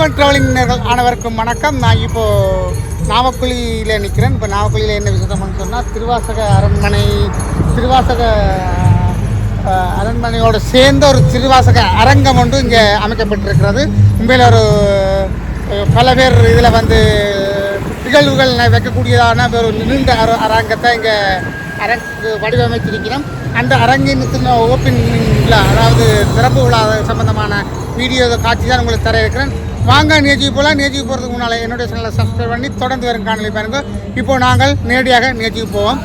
Velavan travelling அனைவருக்கும் வணக்கம். நான் இப்போது நாவக்குழியில் நிற்கிறேன். இப்போ நாவக்குழியில் என்ன விசேஷம்னு சொன்னால் திருவாசக அரண்மனையோடு சேர்ந்த ஒரு திருவாசக அரங்கம் ஒன்று இங்கே அமைக்கப்பட்டிருக்கிறது. உண்மையில் ஒரு பல பேர் இதில் நிகழ்வுகள் வைக்கக்கூடியதான ஒரு நீண்ட அரங்கத்தை இங்கே அரங்கு வடிவமைத்திருக்கிறோம். அந்த அரங்கின் ஓப்பனிங்கில், அதாவது திறப்பு விழா சம்பந்தமான வீடியோ காட்சி தான் உங்களுக்கு தர இருக்கிறேன். வாங்க நிகழ்ச்சிக்கு போகலாம். நிகழ்ச்சிக்கு போகிறதுக்கு முன்னால் என்னுடைய சேனலை சப்ஸ்கிரைப் பண்ணி தொடர்ந்து வரும் காணொலி பாருங்கள். இப்போது நாங்கள் நேரடியாக நிகழ்ச்சிக்கு போவோம்.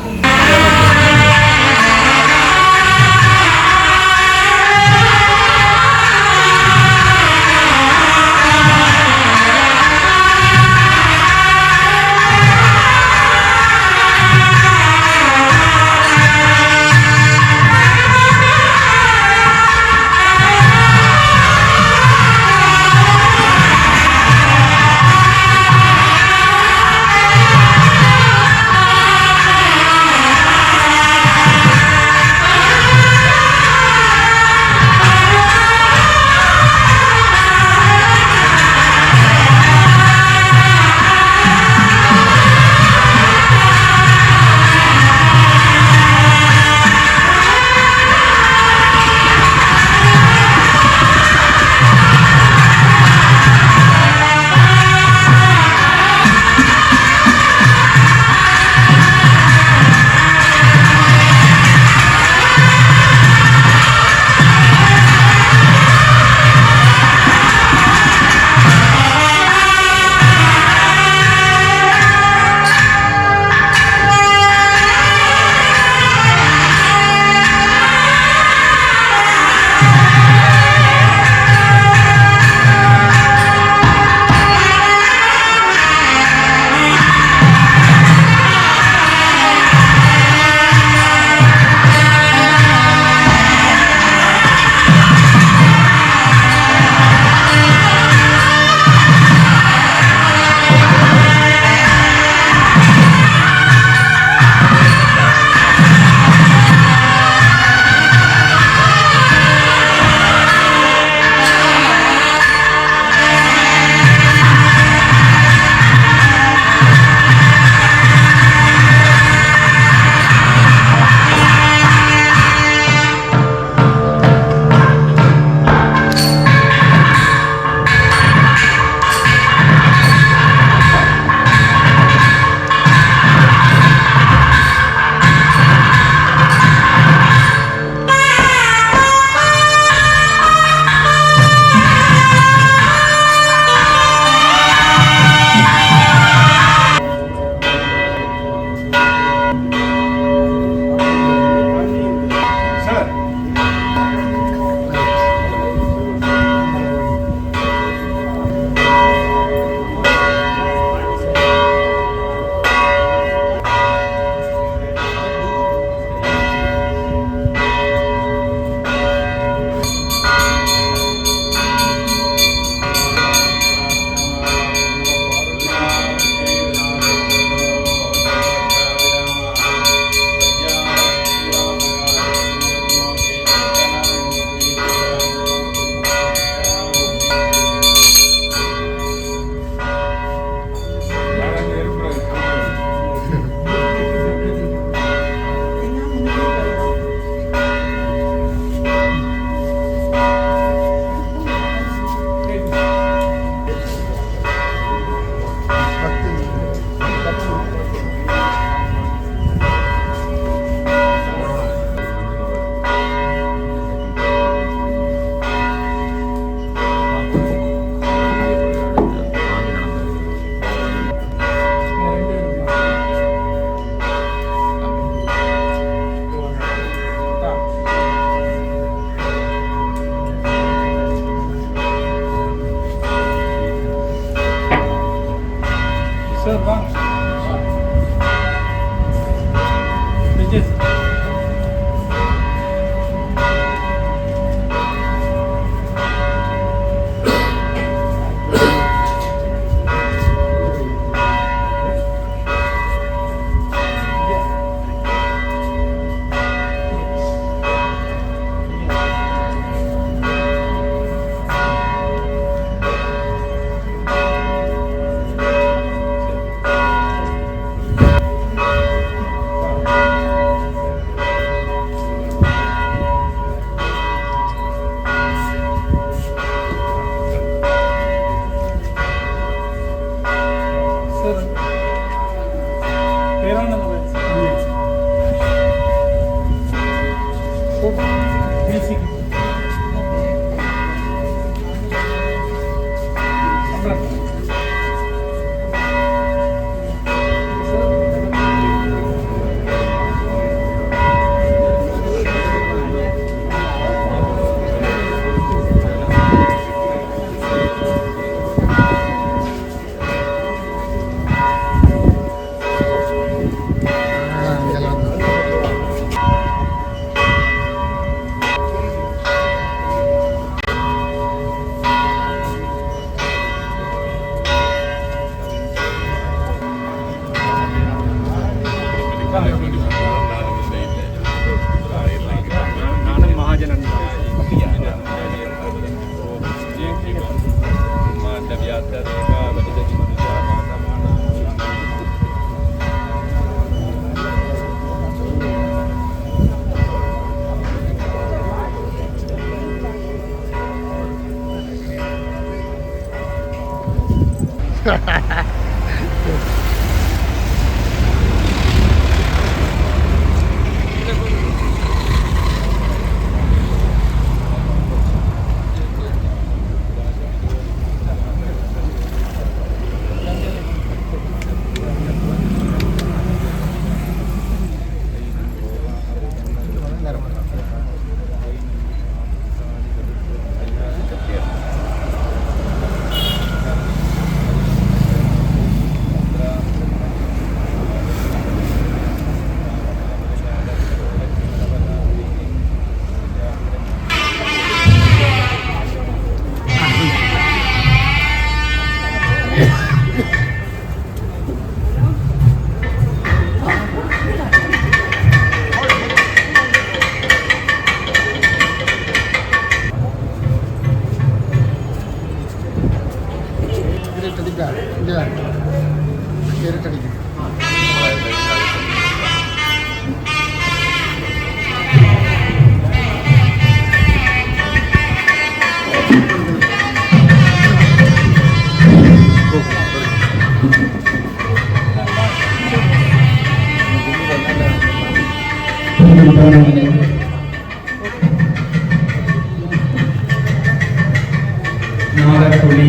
நாகர்குடி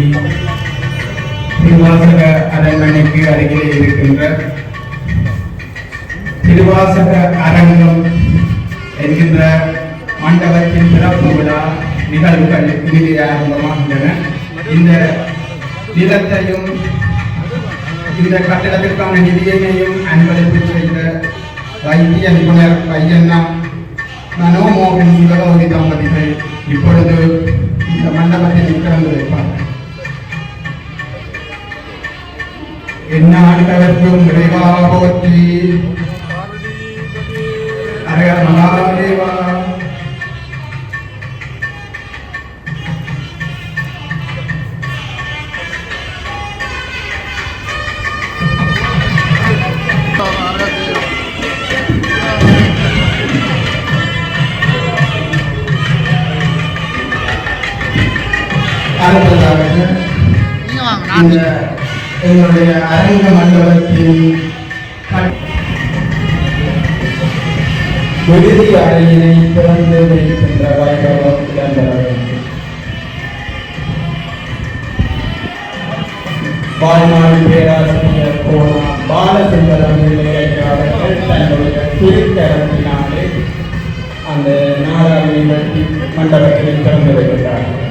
திருவாசக அரண்மனைக்கு அருகிலே இருக்கின்ற திருவாசக அரங்கம் என்கின்ற மண்டபத்தின் சிறப்பு விழா நிகழ்வுகள் இனிதே ஆரம்பமாகின்றன. இந்த நிலத்தையும் இந்த கட்டிடத்திற்கான நிதியினையும் அன்பளிப்பு செய்த வைத்திய நிபுணர் பையன்னா மனோமோகன் சிவகௌரி தம்பதிகள் இப்பொழுது இந்த மண்டபத்தில் திறந்து வைப்பார்கள். எந்நாடுகளுக்கும் விரைவாக போற்றி அரகர மகாதேவா. எங்களுடைய அரங்க மண்டபத்தின் விடுதி அறையினை திறந்து வைக்கின்ற வைபவம் இடம்பெற வேண்டும். வாழ்நாள் பேராசிரியர் பாலசுந்தரம் அவர்கள் தன்னுடைய திருத்தரத்தினாலே அந்த நாடாளி மண்டபத்தில் திறந்து வைக்கின்றார்கள்.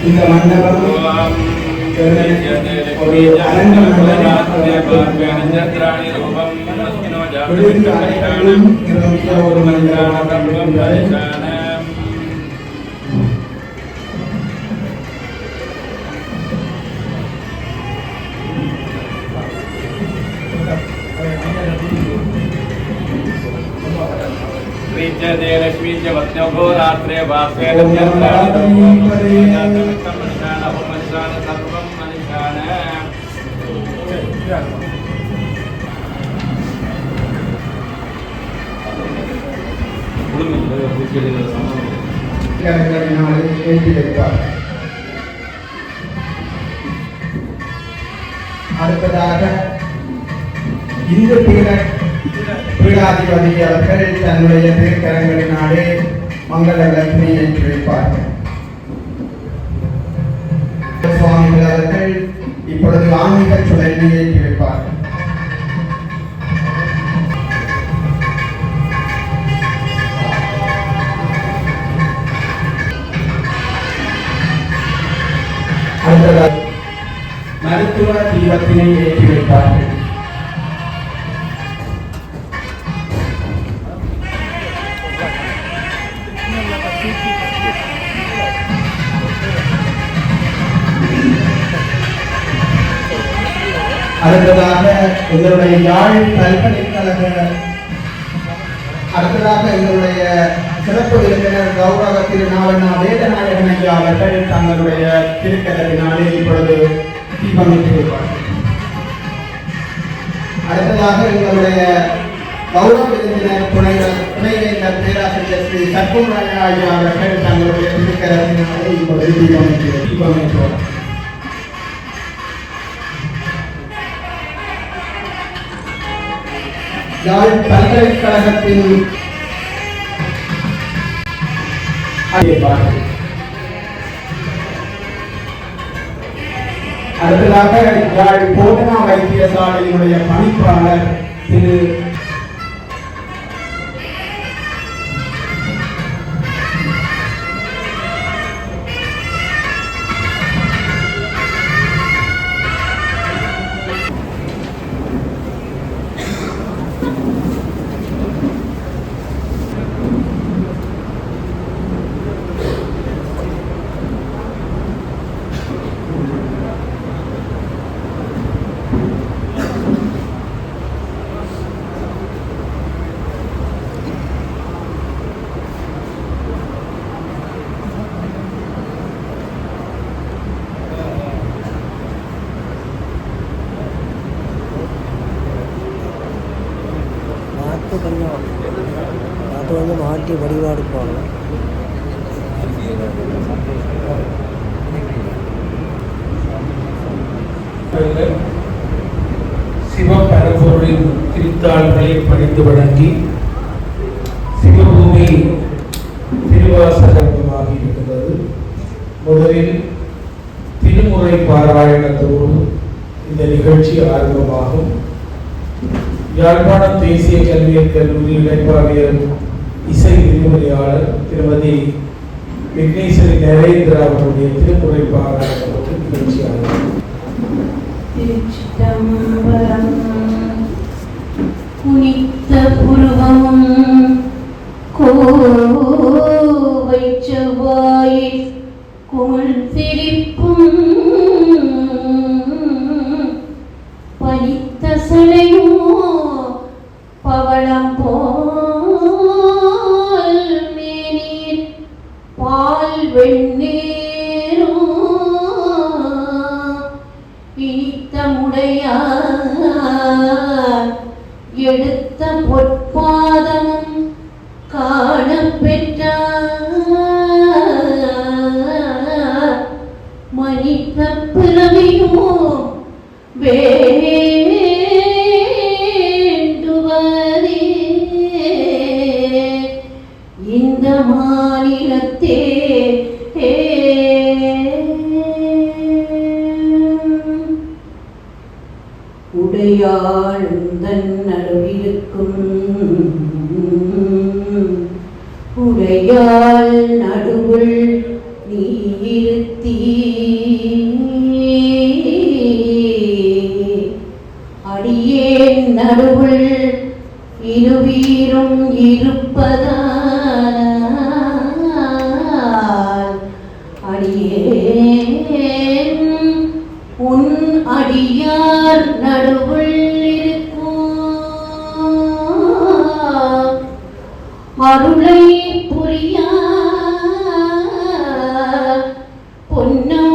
இந்த மண்டபம் ஒரு அரங்க ஒரு लक्ष्मी च वत्न्यो रात्रे वास्वे அடுத்ததாக இந்து பீடாதிபதி அவர்கள் தன்னுடைய திருக்கரங்களினாலே மங்கள லட்சுமி ஏற்றி வைப்பார்கள். சுவாமிகள் அவர்கள் இப்பொழுது ஆன்மீக சுழற்சி ஏற்றி வைப்பார்கள். அடுத்ததாக மருத்துவ தீபத்தினை ஏற்றி வைப்பார்கள். அடுத்ததாக எங்களுடைய யாழ் பல்கலைக்கழக எங்களுடைய சிறப்பு விருந்தினர் கௌரவ திரு நாவண்ணா வேதநாயகன் ஐயா அவர்கள் தங்களுடைய திருக்கரத்தினாலே இப்பொழுது தீபமிட்டு வைப்பார்கள். அடுத்ததாக எங்களுடைய கௌரவ விருந்தினர் துணைவேந்தர் பேராசிரியர் ஸ்ரீ சர்க்குமராயா ஐயா அவர்கள் தங்களுடைய திருக்கரத்தினாலே இப்பொழுது தீபமிட்டுவார். யாழ் பல்கலைக்கழகத்தின் அடுத்ததாக யாழ் போதனா வைத்தியசாலையினுடைய பணிப்பாளர் திரு கொஞ்சம் மாட்டி வடிவாடுப்பாங்க. சிவபரம்பொருளின் திருத்தாள்களை பணிந்து வழங்கி சிவபூமி திருவாசகமாகி இருந்தது. முதலில் திருமுறை பாராயணத்தோடு இந்த நிகழ்ச்சி ஆரம்பமாகும். யாழ்ப்பாணம் தேசிய கல்வியல் கல்லூரி இளைப்பாவியர் இசை விரிவுரையாளர் திருமதி விக்னேஸ்வரி நரேந்திரா அவருடைய திருமுறை பாராயணத்தோடு நிகழ்ச்சி ஆரம்பம். திருச்சிதம்பரம் குனித்த புருவம் கோவை செவ்வாயில் குமிழ் சிரிப்பும் பனித்த சிலையோ பவளம் போல் மேனீர் பால் வெண்ணீரோ இனித்தமுடையார் எடுத்த பொற்பாதமும் காணப்பெற்றார் மனித பிறவியோ வேண்டுவதே இந்த மாநிலத்தே உடையாளுந்தன் நடுவிருக்கும் உடையாள் நடுவுள் நீருத்தி அடியேன் நடுவுள் இருவீரும் இருப்பதால் அடியேன் உன் அடியார் நடுவுள் இருக்கும் அருளை புரியா பொன்னோ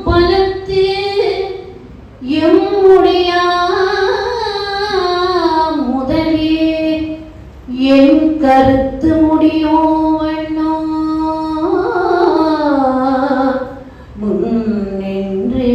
பலத்து எம்முடைய முதலே என் கருத்து முடியோ வண்ணோ முன்னின்றே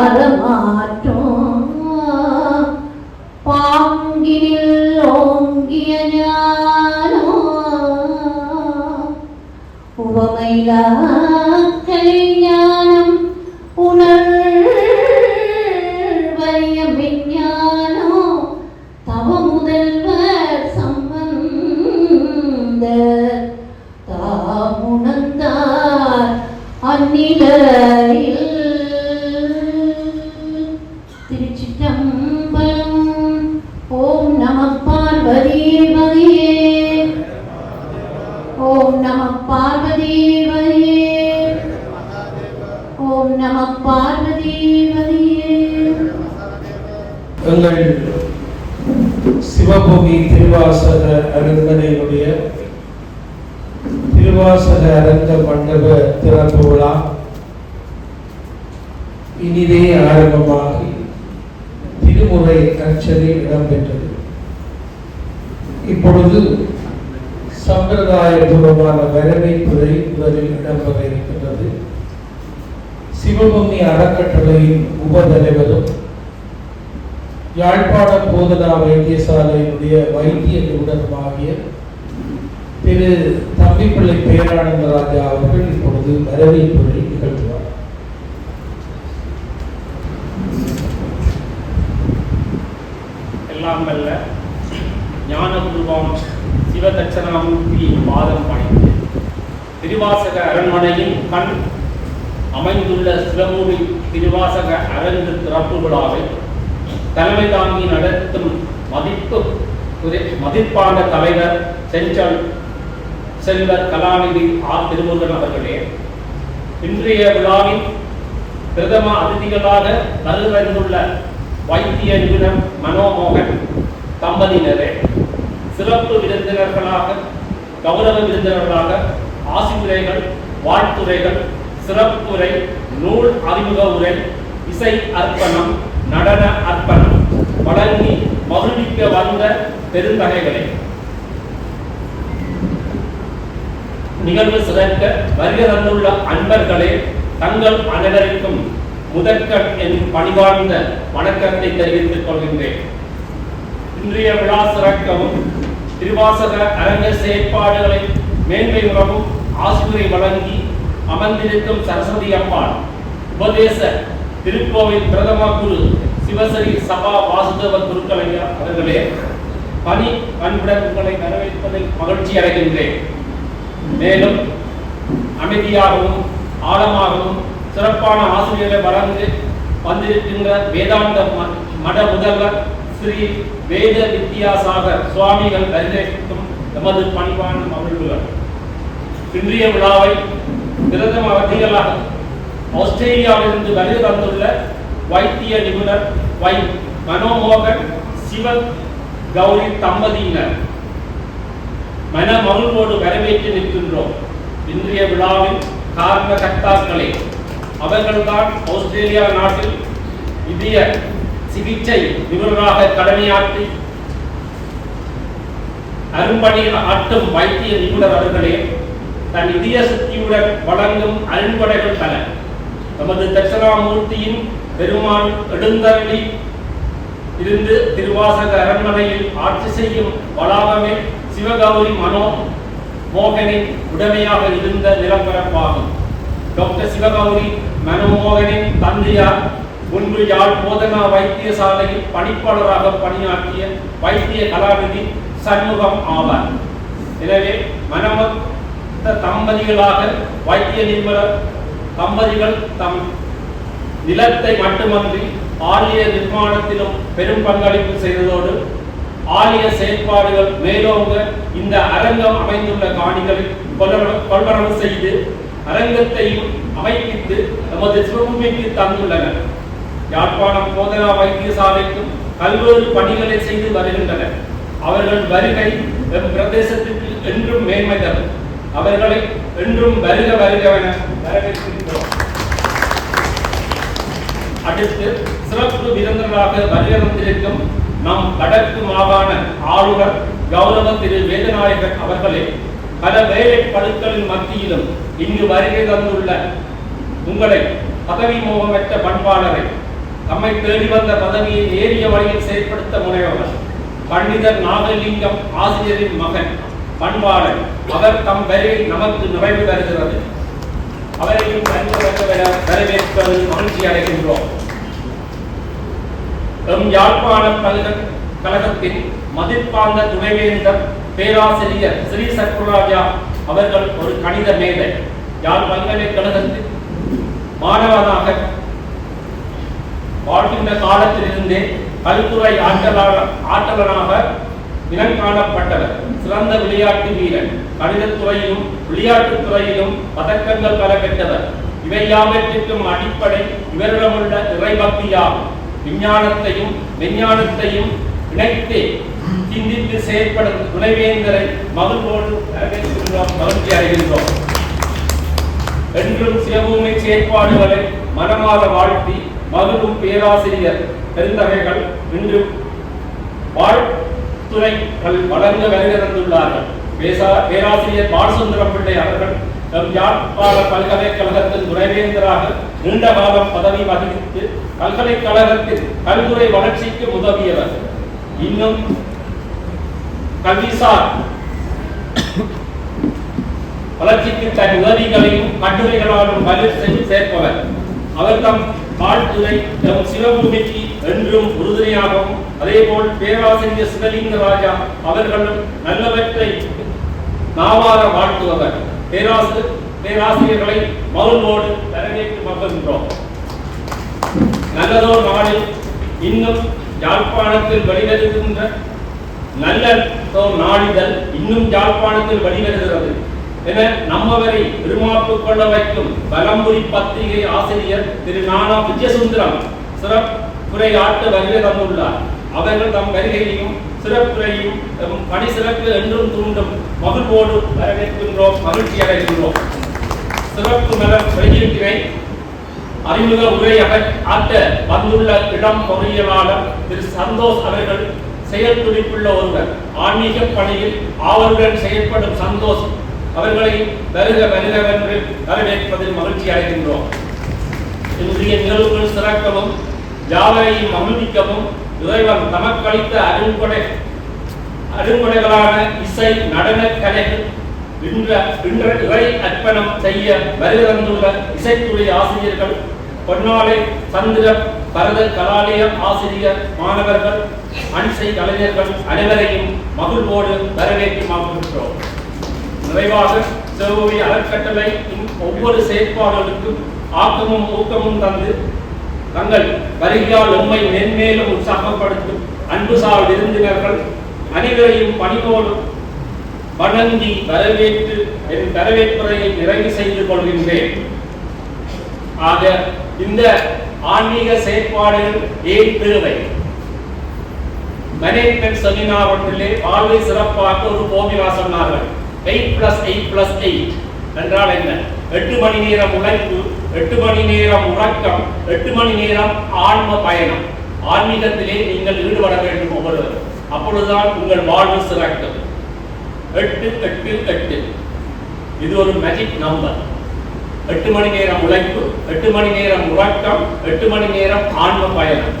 அறமாற்றும் பாங்கினில் ஓங்கிய ஞானோ உவமையிலா கலைஞானம் உணர்வறிய விஞ்ஞானோ தவ முதல்வர் சம்பந்த தாமுணர்ந்தார் அந்நிலையில். திருச்சிற்றம்பலம். ஓம் நம பார்வதீபதியே. ஓம் நம பார்வதீபதியே. ஓம் நம பார்வதீபதியே. எங்கள் சிவபூமி திருவாசக அரங்கனையுடைய திருவாசக அரங்க மண்டப திறப்பு விழா இனிதே ஆரம்பமாகி திருமுறை அர்ச்சனை இடம்பெற்றது. இப்பொழுது சம்பிரதாயபூர்வமான வரவேற்புரை முதலில் இடம்பெற இருக்கின்றது. சிவபூமி அறக்கட்டளையின் உபதலைவரும் யாழ்ப்பாண போதனா வைத்தியசாலையினுடைய வைத்திய நிபுணருமாகிய திரு தம்பிப்பிள்ளை பேரானந்தராஜா அவர்கள் இப்பொழுது வரவேற்புரை நிகழ்த்துவார். எல்லாம் வல்ல ஞானபூர்வம் சிவதட்சணாமூர்த்தி பாதம் பணிந்து திருவாசக அரண்மனையின் கண் அமைந்துள்ள சிவமூர்த்தி திருவாசக அரங்கு திறப்பு விழாவை தலைமை தாங்கி நடத்தும் மதிப்பான தலைவர் செல்வர் கலாநிதி ஆர் திருமுருகன் அவர்களே, இன்றைய விழாவின் பிரதம அதிதிகளாக வருகின்ற வைத்திய நிபுணர் மனோமோகன் தம்பதியினரே, சிறப்பு விருந்தினர்களாக கௌரவ விருந்தினர்களாக ஆசிரியர்கள், வாழ்த்துரைகள், சிறப்புரை, நூல் அறிமுக உரை, இசை அர்ப்பணம், நடன அர்ப்பணம் வழங்கி மகிழ்விக்க வந்த பெருந்தகைகளே, நிகழ்வு சிறக்க வருகை தந்துள்ள அன்பர்களே, தங்கள் அனைவருக்கும் முதற்கண் என் பணிவார்ந்த வணக்கத்தை தெரிவித்துக் கொள்கின்றேன். இன்றைய விழா சிறக்கவும் திருவாசக அரங்க செயற்பாடுகளை மேன்மை உறவும் ஆசிரியரை வழங்கி அமர்ந்திருக்கும் சரஸ்வதி அம்மாள் உபதேச திருக்கோவில் பிரதம குரு சிவசரி சபா வாசுதேவ குருக்கலையா அவர்களே, பணி பண்புடன் உங்களை வரவேற்பதில் மகிழ்ச்சி அடைகின்றேன். மேலும் அமைதியாகவும் ஆழமாகவும் சிறப்பான ஆசிரியர்களை வழங்கி வந்திருக்கின்ற வேதாந்த மட முதல்வர் ஸ்ரீ வேத வித்யாசாகர் சுவாமிகள் வருகைக்கும் எமது பணிவான மகிழ்வுகள். இன்றைய விழாவை பிரதம அதிகளாக ஆஸ்திரேலியாவிலிருந்து வருகை தந்துள்ள வைத்திய நிபுணர் வை மனோமோகன் சிவ கௌரி தம்பதியினர் மன மகிழ்வோடு வரவேற்று நிற்கின்றோம். இன்றைய விழாவின் காரண கர்த்தாக்களே, அவர்கள்தான் ஆஸ்திரேலியா நாட்டில் இதய சிகிச்சை நிபுணராக கடமையாற்றி அரும்பணி ஆற்றும் வைத்திய நிபுணர் அவர்களே, தன் இதய சக்தியுடன் வழங்கும் அருண்படைகள் பல. நமது தட்சணாமூர்த்தியின் பெருமான் எடுந்தருளி இருந்து திருவாசக அரண்மனையில் ஆட்சி செய்யும் வளாகமே சிவகௌரி மனோமோகனின் உடமையாக இருந்த நிலப்பரப்பாகும். டாக்டர் சிவகௌரி மனோமோகனின் தந்தையார் முன்பு யாழ் போதனா வைத்தியசாலையில் பணிப்பாளராக பணியாற்றிய வைத்திய கலாநிதி சண்முகம் ஆவார். எனவே மனமொத்த தம்பதிகளாக வைத்திய நிபுணர் தம்பதிகள் தம் நிலத்தை மட்டுமன்றி ஆலய நிர்மாணத்திலும் பெரும் பங்களிப்பு செய்ததோடு ஆலய செயற்பாடுகள் மேலோங்க இந்த அரங்கம் அமைந்துள்ள காணிகளை கொள்வனவு செய்து அரங்கத்தையும் அமைப்பித்து நமது சிவபூமிக்கு தந்துள்ளனர். யாழ்ப்பாணம் போதனா வைத்தியசாலைக்கும் பல்வேறு பணிகளை செய்து வருகின்றனர். அவர்கள் வருகை எம் பிரதேசத்திற்கு என்றும் மேன்மை தரும். அவர்களை என்றும் வருக வருகவென வரவேற்கின்றோம். அடுத்து சிறப்பு விருந்தினராக வருகை தந்திருக்கும் நம் வடக்கு மாகாண ஆளுநர் கௌரவ திரு வேதநாயகர் அவர்களே, பல வேலை பழுக்களின் மத்தியிலும் இங்கு வருகை தந்துள்ள உங்களை பதவி மோகமற்ற பண்பாளரை தம்மை தேடி வந்த பதவியை ஏறிய வழியில் செயற்படுத்த முனைவர் பண்டிதர் நாகலிங்கம் ஆசிரியரின் மகன் பண்பாளன். அவர் தம் வரையில் நமக்கு நிறைவு தருகிறது. அவரையும் வரவேற்பதில் மகிழ்ச்சி அடைகின்றோம். எம் யாழ்ப்பாண பல்கலைக்கழகத்தின் மதிப்பார்ந்த துணைவேந்தர் பேராசிரியர் ஸ்ரீ சத்குராஜா அவர்கள் ஒரு கணித மேதை. யாழ் பல்கலைக்கழகத்தில் மாணவனாக வாழ்கின்ற காலத்திலிருந்தே கல்துறை ஆற்றலனாக இனங்காணப்பட்டவர். சிறந்த விளையாட்டு வீரர். கணிதத்துறையிலும் விளையாட்டுத் துறையிலும் பதக்கங்கள் பல பெற்றவர். இவை யாவற்றிற்கும் அடிப்படை இவரிடமுள்ள இறைபக்தியாகும். விஞ்ஞானத்தையும் விஞ்ஞானத்தையும் இணைத்து சிந்தித்து செயற்படும் துணைவேந்தரை மகிழ்வோடு வரவேற்கின்றோம், மகிழ்ச்சி அடைகின்றோம். என்றும் சிவபூமி செயற்பாடுகளை மனமாற வாழ்த்தி மகிழும் பேராசிரியர் பெருந்தகைகள் இன்று வாழ்த்துறைகள் வழங்க வருகிறந்துள்ளார்கள். பேராசிரியர் பாலசுந்தரம் பிள்ளை அவர்கள் யாழ்ப்பாண பல்கலைக்கழகத்தின் துணைவேந்தராக நீண்ட காலம் பதவி வகித்து பல்கலைக்கழகத்தின் கல்துறை வளர்ச்சிக்கு உதவியவர். இன்னும் கல்விசார் வளர்ச்சிக்கு தன் உதவிகளையும் கட்டுரைகளாலும் வலியுறுத்தி சேர்ப்பவர். அவர் தம் வாழ்த்துறை தம் சிவபூமிக்கு என்றும் உறுதுணையாகவும், அதேபோல் பேராசிரியர் சிவலிங்க ராஜா அவர்களும் நல்லவற்றை நாவார வாழ்த்துவர். பேராசிரியர்களை மகிழ்வோடு வரவேற்று மகிழ்கின்றோம். நல்லதோர் நாளில் இன்னும் யாழ்ப்பாணத்தில் வெளிவருகின்ற நல்லதோர் நாளிதழ் இன்னும் யாழ்ப்பாணத்தில் வெளிவருகிறது என நம்மவரை பெருமாப்பு கொள்ள வைக்கும் பலம்புரி பத்திரிகை ஆசிரியர் திரு நானா விஜயசுந்தரம் சிறப்புரையாற்ற வருகை தந்துள்ளார். அவர்கள் தம் வருகையையும் சிறப்புரையும் பணி சிறப்பு என்றும் தூண்டும் மகிழ்வோடு வரவேற்கின்றோம், மகிழ்ச்சி அடைகின்றோம். சிறப்பு மலர் வெளியீட்டினை அறிமுக உரை ஆற்ற வந்துள்ள இடம் பொறியியலாளர் திரு சந்தோஷ் அவர்கள் செயல் துடிப்புள்ள ஒருவர். ஆன்மீக பணியில் ஆவலுடன் செயல்படும் சந்தோஷ் அவர்களை வருக வருகவென்று வரவேற்பதில் மகிழ்ச்சி அடைகின்றோம். இன்றைய நிகழ்வுகள் சிறக்கவும் யாவரையும் மகிழ்விக்கவும் இறைவன் தமக்களித்த அருங்கொடைகளான இசை நடன கலைகள் இறை அர்ப்பணம் செய்ய வருகின்ற இசைத்துறை ஆசிரியர்கள், பொன்னாலை சந்திர பரத கலாலய ஆசிரியர் மாணவர்கள், அன்சை கலைஞர்கள் அனைவரையும் மகிழ்வோடு வரவேற்று மகிழ்கின்றோம். நிறைவாக சிவபூமி அறக்கட்டளையின் ஒவ்வொரு செயற்பாடுகளுக்கும் ஆக்கமும் ஊக்கமும் தந்து தங்கள் வருகையால் உண்மை மென்மேலும் உற்சாகப்படுத்தும் அன்புசார் விருந்தினர்கள் அனைவரையும் பணிவோடு வணங்கி வரவேற்று என் வரவேற்புரையை நிறைவு செய்து கொள்கின்றேன். ஆக இந்த ஆன்மீக செயற்பாடுகள் ஏன் தேவை? மேனேஜ்மெண்ட் செமினாரிலே வாழ்வை சிறப்பாக ஒரு போமிலா சொன்னார்கள். 8+8+8 என்றால் என்ன? 8 மணி நேரம் உழைப்பு, 8 மணி நேரம் உறக்கம், 8 மணி நேரம் ஆன்ம பயணம். ஆன்மீகத்திலே நீங்கள் ஈடுபட வேண்டும் ஒவ்வொருவர். அப்பொழுதுதான் உங்கள் வாழ்வு சிறக்கும். 8-8-8 இது ஒரு மேஜிக் நம்பர். 8 மணி நேரம் உழைப்பு, 8 மணி நேரம் உறக்கம், 8 மணி நேரம் ஆன்ம பயணம்.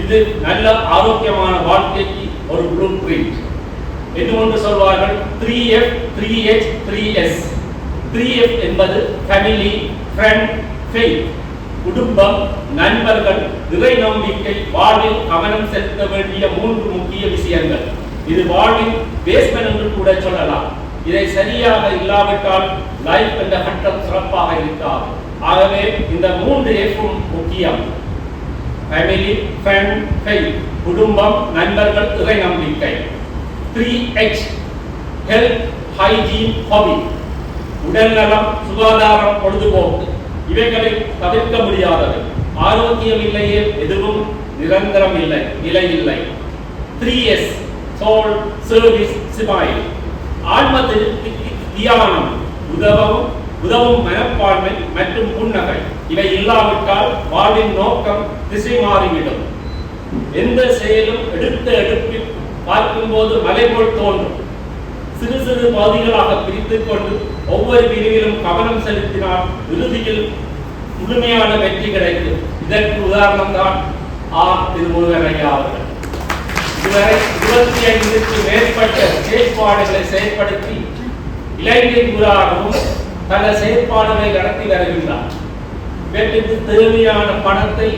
இது நல்ல ஆரோக்கியமான வாழ்க்கைக்கு ஒரு ப்ளூ பிரிண்ட். என்று சொல்வார்கள் 3F 3H 3S. 3F என்பது ஃபேமிலி, ஃப்ரெண்ட், ஃபெய்த். குடும்பம், நண்பர்கள், இறை நம்பிக்கை, வாழ்வில் கவனம் செலுத்த வேண்டிய 3 முக்கிய விஷயங்கள். இது வாழ்வின் பேஸ்மென்ட் என்று கூட சொல்லலாம். இதை சரியாக இல்லாவிட்டால் லைஃப் என்ற கட்டம் சிறப்பாக இருக்காது. ஆகவே இந்த 3 Fம் முக்கியம். Family, friend, faith. குடும்பம், நண்பர்கள், இறை நம்பிக்கை. 3H health, hygiene, hobby. உடல் நலம், சுகாதாரம், பொழுதுபோக்கு. இவைகளை தவிர்க்க முடியாதவை. ஆரோக்கியம் இல்லையே எதுவும் நிரந்தரம் இல்லை, நிலை இல்லை. 3S soul, service, smile. ஆன்ம தியானம், உதவும் மனப்பான்மை மற்றும் புன்னகை. இவை இல்லாவிட்டால் வாழ்வின் நோக்கம் திசை மாறிவிடும். எந்த செயலும் எடுத்த எடுப்பில் பார்க்கும்போது மலை போல் தோன்றும். சிறு சிறு பகுதிகளாக பிரித்துக் கொண்டு ஒவ்வொரு பிரிவிலும் கவனம் செலுத்தினால் இறுதியில் முழுமையான வெற்றி கிடைக்கும். இதற்கு உதாரணம் தான் திருமுருகன் ஐயா அவர்கள். இதுவரை 25க்கு மேற்பட்ட செயற்பாடுகளை செயல்படுத்தி இலங்கை ஊராகவும் பல செயற்பாடுகளை நடத்தி வருகின்றார். இவற்றுக்கு தேவையான பணத்தை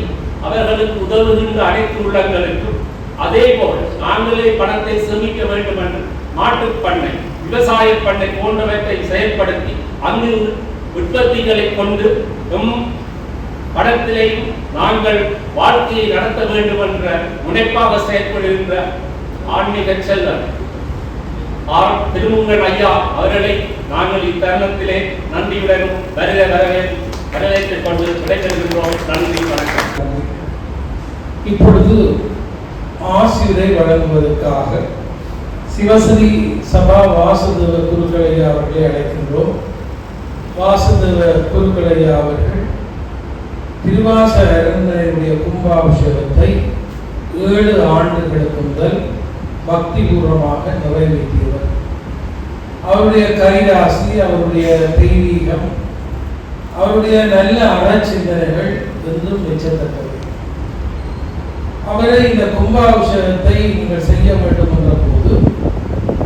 அவர்களுக்கு உதவுகின்ற அனைத்து உள்ளங்களுக்கும், அதே போல் நாங்களே பணத்தை சேமிக்க வேண்டும் என்று மாட்டுப் பண்ணை, விவசாய பண்ணை போன்றவற்றை செயல்படுத்தி அங்கு உற்பத்திகளை கொண்டு படத்திலேயும் நாங்கள் வாழ்க்கையை நடத்த வேண்டும் என்ற முனைப்பாக செயல்படுகின்ற ஆன்மீக செல்வர் திருமுருகன் ஐயா அவர்களை நாங்கள் இத்தருணத்திலே நன்றியுடனும் வரவேற்றுக் கொண்டு விடைபெறுகின்றோம். நன்றி, வணக்கம். இப்பொழுது ஆசிரியரை வழங்குவதற்காக சிவஸ்ரீ சபா வாசுதேவ குருக்களையா அவர்களை அழைக்கின்றோம். வாசுதேவ குருக்களையா அவர்கள் திருவாசக அரங்கனுடைய கும்பாபிஷேகத்தை 7 ஆண்டுகளுக்கு முதல் பக்திபூர்வமாக நிறைவேற்றியவர். அவருடைய கைராசி, அவருடைய தெய்வீகம், அவருடைய நல்ல அறச்சிந்தனைகள் என்றும் மெச்சத்தக்கவை. அவரை இந்த கும்பாபிஷேகத்தை நீங்கள் செய்ய வேண்டும் என்ற போது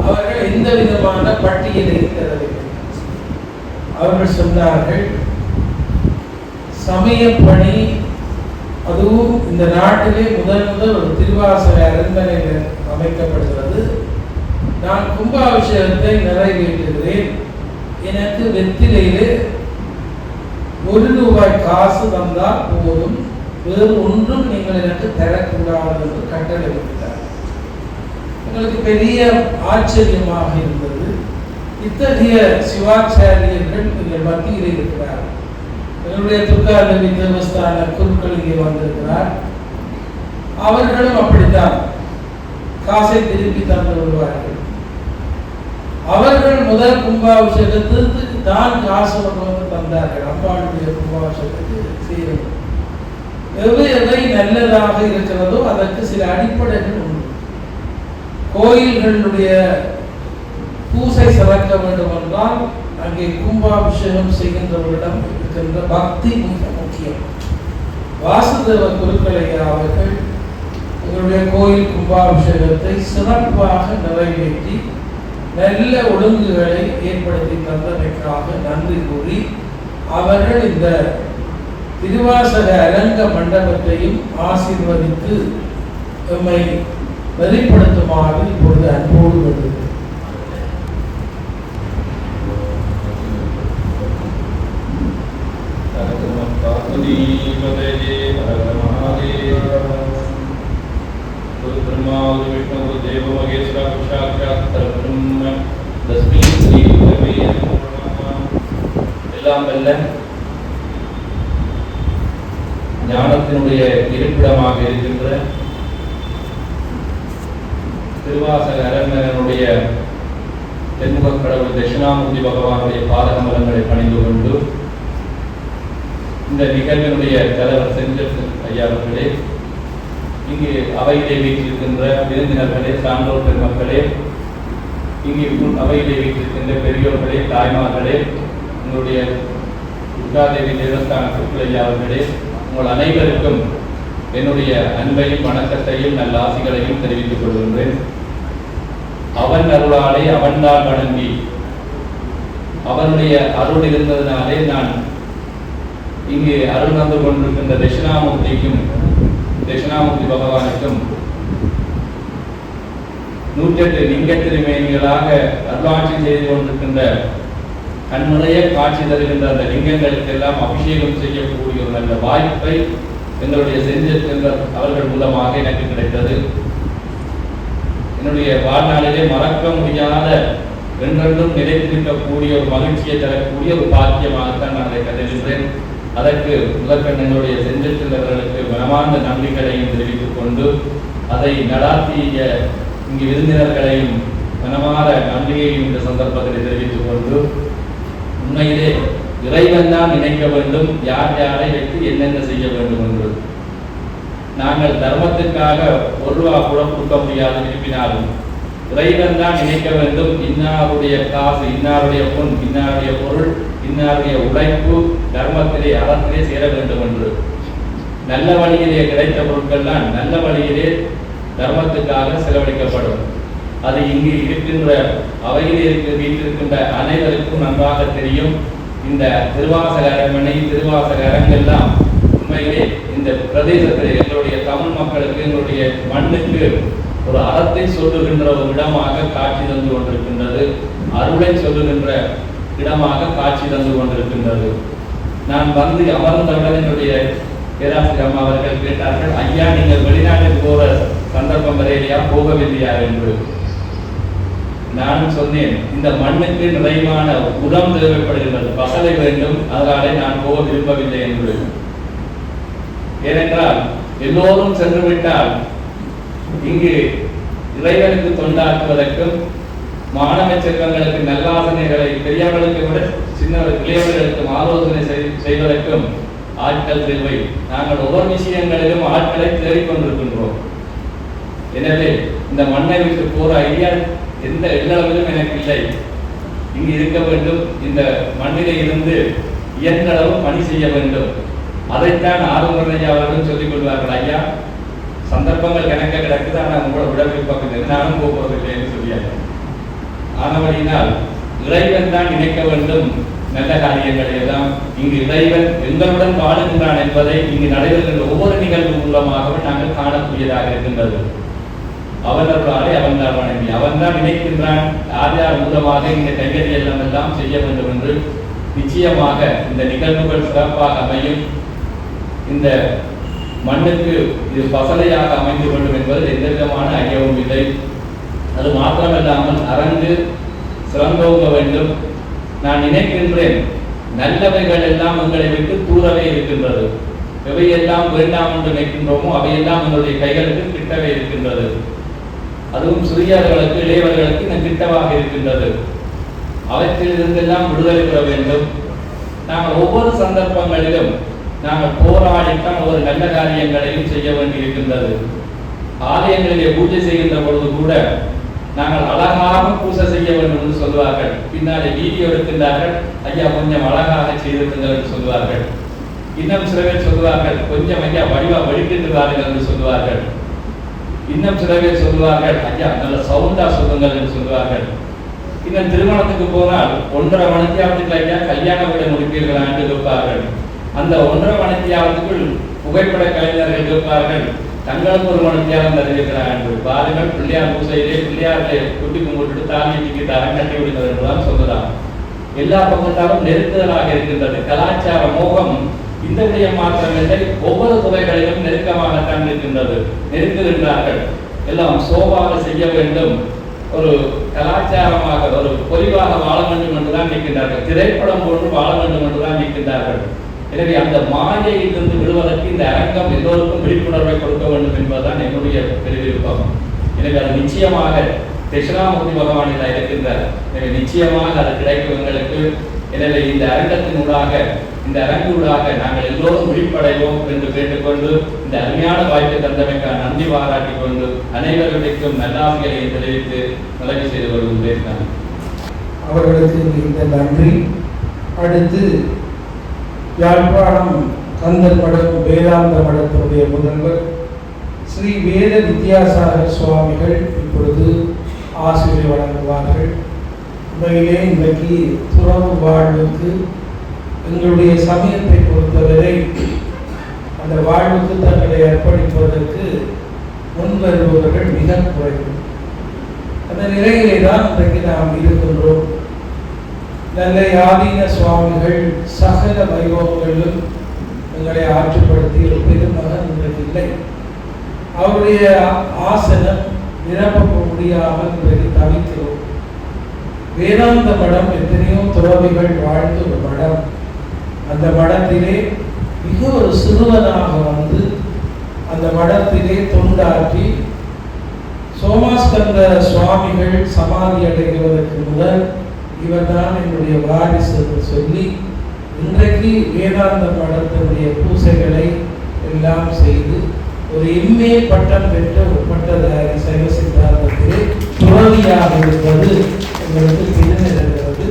அவர்கள் எந்த விதமான பட்டியலையும் தரவில்லை. அவர்கள் சொன்னார்கள், சமய பணி, அதுவும் இந்த நாட்டிலே முதல் ஒரு திருவாசக அரண்மனை அமைக்கப்படுகிறது. நான் கும்பாபிஷேகத்தை நிறைவேற்றுகிறேன். எனக்கு வெற்றிலையிலே 1 ரூபாய் காசு தந்தால் போதும், வேறு ஒன்றும் நீங்கள் எனக்கு தரக்கூடாது என்று கட்டளை விட்டார். எங்களுக்கு பெரிய ஆச்சரியமாக இருந்தது. இத்தகைய சிவாச்சாரியர்கள் எங்கள் மத்தியில் இருக்கிறார். என்னுடைய துர்காதேவி தேவஸ்தான குருக்கள் இங்கே வந்திருக்கிறார். அவர்களும் அப்படித்தான் காசை திருப்பி தந்து வருவார்கள். அவர்கள் முதல் கும்பாபிஷேகத்திற்கு தான் காசு வந்து தந்தார்கள். அம்பாளுடைய கும்பாபிஷேகத்துக்கு செய்யணும். எவை நல்லதாக இருக்கிறதோ அதற்கு சில அடிப்படைகள் உண்டு. கோயில்களுடைய பூசை சிறக்க வேண்டும் என்றால் அங்கே கும்பாபிஷேகம் செய்கின்றவரிடம் இருக்கின்ற பக்தி மிக முக்கியம். வாசுதேவ குருக்களையா அவர்கள் எங்களுடைய கோயில் கும்பாபிஷேகத்தை சிறப்பாக நிறைவேற்றி நல்ல ஒழுங்குகளை ஏற்படுத்தி தந்தமைக்காக நன்றி கூறி அவர்கள் இந்த திருவாசக அரங்க மண்டபத்தையும் ஆசீர்வதித்து எம்மை வெளிப்படுத்துமாறு இப்பொழுது அன்போடு வருகிறது. ஞானத்தினுடைய இருப்பிடமாக இருக்கின்ற திருவாசக அரங்கனுடைய தென்முக கடவுள் தட்சிணாமூர்த்தி பகவானுடைய பாதகமலங்களை பணிந்து கொண்டு இந்த நிகழ்வினுடைய தலைவர் செஞ்சல் ஐயா அவர்களே, இங்கு அவையிலே வீட்டிருக்கின்ற விருந்தினர்களே, சான்றோர் பெருமக்களே, இங்கு அவையிலே வீட்டிருக்கின்ற பெரியோர்களே, தாய்மார்களே, உங்களுடைய துர்காதேவி தேவஸ்தான குருக்கள் ஐயா அவர்களே, உங்கள் அனைவருக்கும் என்னுடைய அன்பையும் வணக்கத்தையும் நல்ல ஆசிகளையும் தெரிவித்துக் கொள்கின்றேன். அவன் அருளாலே அவன்தான் வணங்கி அவனுடைய அருள் இருந்ததினாலே நான் இங்கு அருள் வந்து கொண்டிருக்கின்ற தட்சிணாமூர்த்திக்கும் தட்சிணாமூர்த்தி பகவானுக்கும் 108 லிங்க திருமேனிகளாக அருளாட்சி செய்து கொண்டிருக்கின்ற கண்முறைய காட்சி தருகின்ற அந்த லிங்கங்களுக்கு எல்லாம் அபிஷேகம் செய்யக்கூடிய ஒரு நல்ல வாய்ப்பை எங்களுடைய செஞ்சல் அவர்கள் மூலமாக எனக்கு கிடைத்தது. என்னுடைய வாழ்நாளிலே மறக்க முடியாத, என்றென்றும் நிலைத்திருக்கக்கூடிய ஒரு மகிழ்ச்சியை தரக்கூடிய ஒரு பாக்கியமாகத்தான் நான் அதை கருதுகின்றேன். அதற்கு முதற்கண் என்னுடைய செஞ்சல் செல்வர்களுக்கு மனமார்ந்த நன்றிகளையும் தெரிவித்துக் கொண்டு, அதை நடாத்திய இங்கு விருந்தினர்களையும் மனமாற நன்றியையும் இந்த சந்தர்ப்பத்தில் தெரிவித்துக் கொண்டு, உண்மையிலே இறைவன் தான் நினைக்க வேண்டும் யார் யாரை வைத்து என்னென்ன செய்ய வேண்டும் என்று. நாங்கள் தர்மத்திற்காக 1 ரூபா கூட கொடுக்க முடியாது விரும்பினாலும் இறைவன் தான் நினைக்க வேண்டும். இன்னாருடைய காசு, இன்னாருடைய பொன், இன்னாருடைய பொருள், இன்னாருடைய உழைப்பு தர்மத்திலே அறத்திலே சேர வேண்டும் என்று. நல்ல வழியிலே கிடைத்த பொருட்கள்லாம் நல்ல வழியிலே தர்மத்துக்காக செலவழிக்கப்படும். அது இங்கு இருக்கின்ற அவையிலே வீட்டிருக்கின்ற அனைவருக்கும் நன்றாக தெரியும். இந்த திருவாசக அரண்மனை, திருவாசக அரங்கெல்லாம் உண்மையிலே இந்த பிரதேசத்தில் எங்களுடைய தமிழ் மக்களுக்கு, எங்களுடைய மண்ணுக்கு ஒரு அறத்தை சொல்லுகின்ற ஒரு இடமாக காட்சி தந்து கொண்டிருக்கின்றது. அருளை சொல்லுகின்ற இடமாக காட்சி தந்து கொண்டிருக்கின்றது. நான் வந்து அமர்ந்தவுடன் என்னுடைய பேராசிரியர் அம்மா அவர்கள் கேட்டார்கள், ஐயா நீங்கள் வெளிநாட்டுக்கு போற சந்தர்ப்பம் வரையிலையா, போகவில்லையா என்று. நானும் சொன்னேன், இந்த மண்ணுக்கு நிறைவான உரம் தேவைப்படுகின்றது, பசலை வேண்டும், அதனாலே நான் போக விரும்பவில்லை என்று. ஏனென்றால் எல்லோரும் சென்று விட்டால் இங்கு இறைவனுக்கு தொண்டாற்றுவதற்கும் மாணவ செல்வங்களுக்கு நல்லாசனைகளை பெரியவர்களுக்கு விட சின்ன இளையவர்களுக்கும் ஆலோசனை செய்வதற்கும் ஆட்கள் தேவை. நாங்கள் ஒவ்வொரு விஷயங்களிலும் ஆட்களை தேடிக்கொண்டிருக்கின்றோம். எனவே இந்த மண்ணை விட்டு போற ஐடியா எந்த எல்லளவிலும் எனக்கு இல்லை. இங்கு இருக்க வேண்டும், இந்த மண்ணிலே இருந்து இயன்றளவு பணி செய்ய வேண்டும். அதைத்தான் ஆளுநர் அவர்களும் சொல்லிக் கொள்வார்கள். ஐயா சந்தர்ப்பங்கள் கணக்க கிடக்குது, ஆனால் உங்களை விட விருப்பமில்லை, நானும் போவதில்லை என்று சொல்லியாங்க. ஆனவழியினால் இறைவன் தான் நினைக்க வேண்டும் நல்ல காரியங்களை எல்லாம். இங்கு இறைவன் எங்களுடன் வாழுகின்றான் என்பதை இங்கு நடைபெறுகின்ற ஒவ்வொரு நிகழ்வு மூலமாகவும் நாங்கள் காணக்கூடியதாக இருக்கின்றது. அவனர்களாலே அவன் தான் வணங்கி, அவன் தான் நினைக்கின்றான் யார் யார் மூலமாக இந்த கைகறியெல்லாம் எல்லாம் செய்ய வேண்டும் என்று. நிச்சயமாக இந்த நிகழ்வுகள் சிறப்பாக அமையும். இந்த மண்ணுக்கு இது பசலையாக அமைந்து வேண்டும் என்பது எந்த விதமான ஐயமும் இல்லை. அது மாத்திரமல்லாமல் அரங்கு சிறந்தோங்க வேண்டும். நான் நினைக்கின்றேன், நல்லவைகள் எல்லாம் எங்களை விட்டு தூரவே இருக்கின்றது. எவையெல்லாம் வேண்டாம் என்று நினைக்கின்றோமோ அவையெல்லாம் எங்களுடைய கைகளுக்கு கிட்டவே இருக்கின்றது. அதுவும் சிறியவர்களுக்கு இளையவர்களுக்கு இந்த கிட்டவாக இருக்கின்றது. அவற்றில் இருந்தெல்லாம் விடுதலை பெற வேண்டும். நாங்கள் ஒவ்வொரு சந்தர்ப்பங்களிலும் நாங்கள் போராடித்தான் ஒவ்வொரு நல்ல காரியங்களையும் செய்ய வேண்டியிருக்கின்றது. ஆலயங்களிலே பூஜை செய்கின்ற பொழுது கூட நாங்கள் அழகாக பூஜை செய்ய வேண்டும் என்று சொல்வார்கள். பின்னாலே வீடியோ எடுக்கின்றார்கள், ஐயா கொஞ்சம் அழகாக செய்திருக்கின்றனர் என்று சொல்வார்கள். இன்னும் சில பேர் சொல்வார்கள், கொஞ்சம் ஐயா வடிவா வடிக்கின்றார்கள் என்று சொல்வார்கள். இன்னும் சில பேர் சொல்வார்கள், ஐயா நல்ல சவுண்டா சொல்லுங்கள் என்று சொல்வார்கள். இன்னும் திருமணத்துக்கு போனால் 1.5 மணித்தியாலத்துக்கு ஐயா கல்யாண விட முடிப்பீர்களா என்று கேட்பார்கள். அந்த 1.5 மணித்தியாலத்துக்குள் புகைப்பட கலைஞர்கள் கேட்பார்கள், தங்களுக்கு ஒரு மணித்தியாலம் தருகிறார் என்று. பாருங்கள், பிள்ளையார் பூசையிலே பிள்ளையார்களை குட்டி கும்பிட்டு தாலிக்கு தரம் கட்டி விடுகிறது என்றுதான் சொல்லலாம். எல்லா பக்கத்தாலும் நெருக்குதலாக இருக்கின்றது. கலாச்சார மோகம் இந்த விடயம் மாத்திரமில்லை, ஒவ்வொரு துறைகளிலும் நெருக்கமாகத்தான் இருக்கின்றது. நெருக்குகின்றார்கள். எல்லாம் சோபாக செய்ய வேண்டும், ஒரு கலாச்சாரமாக ஒரு பொலிவாக வாழ வேண்டும் என்றுதான் நிற்கின்றார்கள். திரைப்படம் போன்று வாழ வேண்டும் என்றுதான் நிற்கின்றார்கள். எனவே அந்த மாயையிலிருந்து விடுவதற்கு இந்த அரங்கம் எல்லோருக்கும் விழிப்புணர்வை கொடுக்க வேண்டும் என்பதுதான் என்னுடைய பெருவிருப்பம். எனவே அது நிச்சயமாக தட்சிணாமூர்த்தி பகவானில் இருக்கின்றார். எனவே நிச்சயமாக அது கிடைக்கும் எங்களுக்கு. எனவே இந்த அரங்கத்தினூடாக, இந்த அரங்கூடாக நாங்கள் எல்லோரும் விழிப்படைவோம் என்று கேட்டுக்கொண்டு இந்த அருமையான வாய்ப்பை தந்தமைக்காக நன்றி பாராட்டிக் கொண்டு அனைவருக்கும் நல்லாசிகளை தெரிவித்து நிறைவு செய்து கொள்கின்றேன். அவர்களுக்கு இந்த நன்றி. அடுத்து யாழ்ப்பாணம் கந்தர் மடம் வேதாந்த மடத்தினுடைய முதல்வர் ஸ்ரீ வேத வித்யாசாகர் சுவாமிகள் இப்பொழுது ஆசிரியர் வழங்குவார்கள். உண்மையிலே இன்றைக்கு துறவு வாழ்வுக்கு எங்களுடைய சமயத்தை பொறுத்தவரை அந்த வாழ்வுக்கு தங்களை அர்ப்பணிப்பதற்கு முன்வருபவர்கள் மிக குறைவு. அந்த நிலையிலே தான் இன்றைக்கு நாம் இருக்கின்றோம். நல்ல ஆதீன சுவாமிகள் சகல வைபவங்களிலும் எங்களை ஆற்றுப்படுத்திய பெருமகன் இன்றைக்கு இல்லை. அவருடைய ஆசனம் நிரப்ப முடியாமல் இன்றைக்கு தவிக்கிறோம். வேதாந்த மடம் எத்தனையோ துறவிகள் வாழ்ந்த ஒரு மடம். அந்த மடத்திலே மிக ஒரு சிறுவனாக வந்து அந்த மடத்திலே தொண்டாற்றி சோமாஸ்கந்த சுவாமிகள் சமாதி அடைகிறதற்கு முதல் இவர்தான் என்னுடைய வாரிசு என்று சொல்லி இன்றைக்கு வேதாந்த மடத்தினுடைய பூசைகளை எல்லாம் செய்து ஒரு MA பட்டம் பெற்ற ஒரு பட்டதாரி சைவ சித்தாந்தத்திலே அறுதியாக இருப்பது எங்களுக்கு தினநிலைகிறது.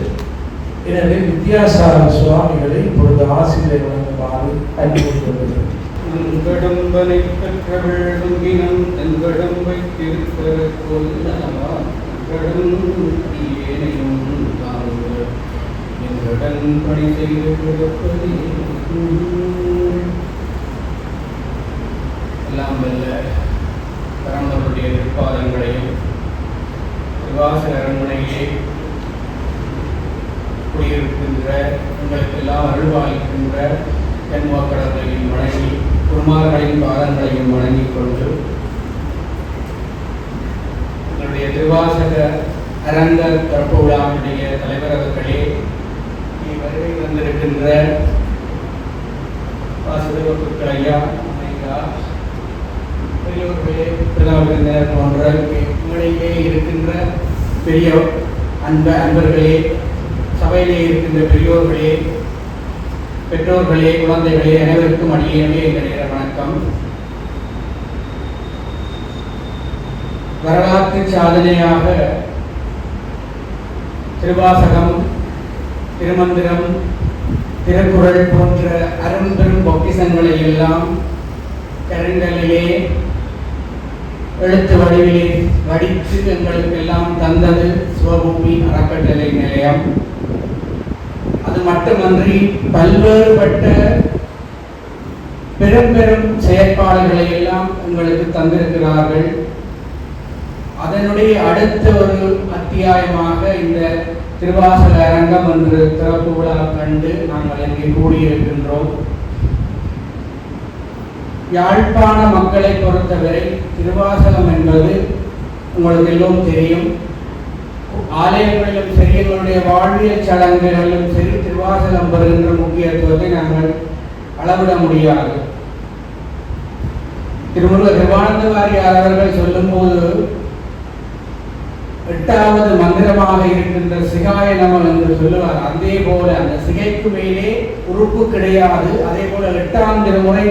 எனவே வித்யாசார சுவாமிகளை இப்பொழுது ஆசிரியர் வழங்குமாறு அறிவுறுத்துகிறது. கடம்பனை பெற்றவள் வங்கினம் தங்கடம்பை திருத்தர கொல்லலாம் கடம்பேனையும் தாங்கள் எங்கடன் பணி செய்து கொடுப்பதே. எல்லாம் வல்ல பரம்பருடைய திருப்பாதங்களையும் திருவாசக அரண்மனையிலே குடியிருக்கின்ற உங்களுக்கெல்லாம் அருள்வாய்க்கின்ற தென்வாக்கடர்களையும் வணங்கி குருமார்களின் பாதங்களையும் வணங்கிக் கொண்டு எங்களுடைய திருவாசக அரங்க திறப்பு விழாவுடைய தலைவர் அவர்களே, வருகை வந்திருக்கின்ற வாசுதேவ ஐயா, பெரியோர்களே, பிரதமர் போன்ற உங்களிலே இருக்கின்ற பெரிய அன்பர்களே, சபையிலே இருக்கின்ற பெரியோர்களே, பெற்றோர்களே, குழந்தைகளே, அனைவருக்கும் அடியேனே என்ற நேர வணக்கம். வரலாற்று சாதனையாக திருவாசகம், திருமந்திரம், திருக்குறள் போன்ற அரும்பெரும் பொக்கிஷங்களை எல்லாம் கருங்கல்லிலே எழுத்து வடிவிலே வடித்து எங்களுக்கெல்லாம் தந்தது சிவபூமி அறக்கட்டளை நிலையம். அது மட்டுமன்றி பல்வேறுபட்ட பெரும் பெரும் செயற்பாடுகளை எல்லாம் எங்களுக்கு தந்திருக்கிறார்கள். அதனுடைய அடுத்த ஒரு அத்தியாயமாக இந்த திருவாசக அரங்கம் என்று திறப்பு விழா கண்டு நாங்கள் இங்கே கூடியிருக்கின்றோம். யாழ்ப்பாண மக்களை பொறுத்தவரை திருவாசகம் என்பது உங்களுக்கு எல்லோரும் தெரியும். ஆலயங்களிலும் சரி, எங்களுடைய வாழ்வியல் சடங்குகளிலும் சரி, திருவாசகம் பெறுகின்ற முக்கியத்துவத்தை நாங்கள் அளவிட முடியாது. திருமுருக கிருபானந்த வாரியார் அவர்கள் சொல்லும் போது 8வது மந்திரமாக இருக்கின்ற சிகாய நம என்று சொல்லுவார். அதே போல அந்த சிகைக்கு மேலே உறுப்பு கிடையாது. அதே போல 8ஆம் திருமுறை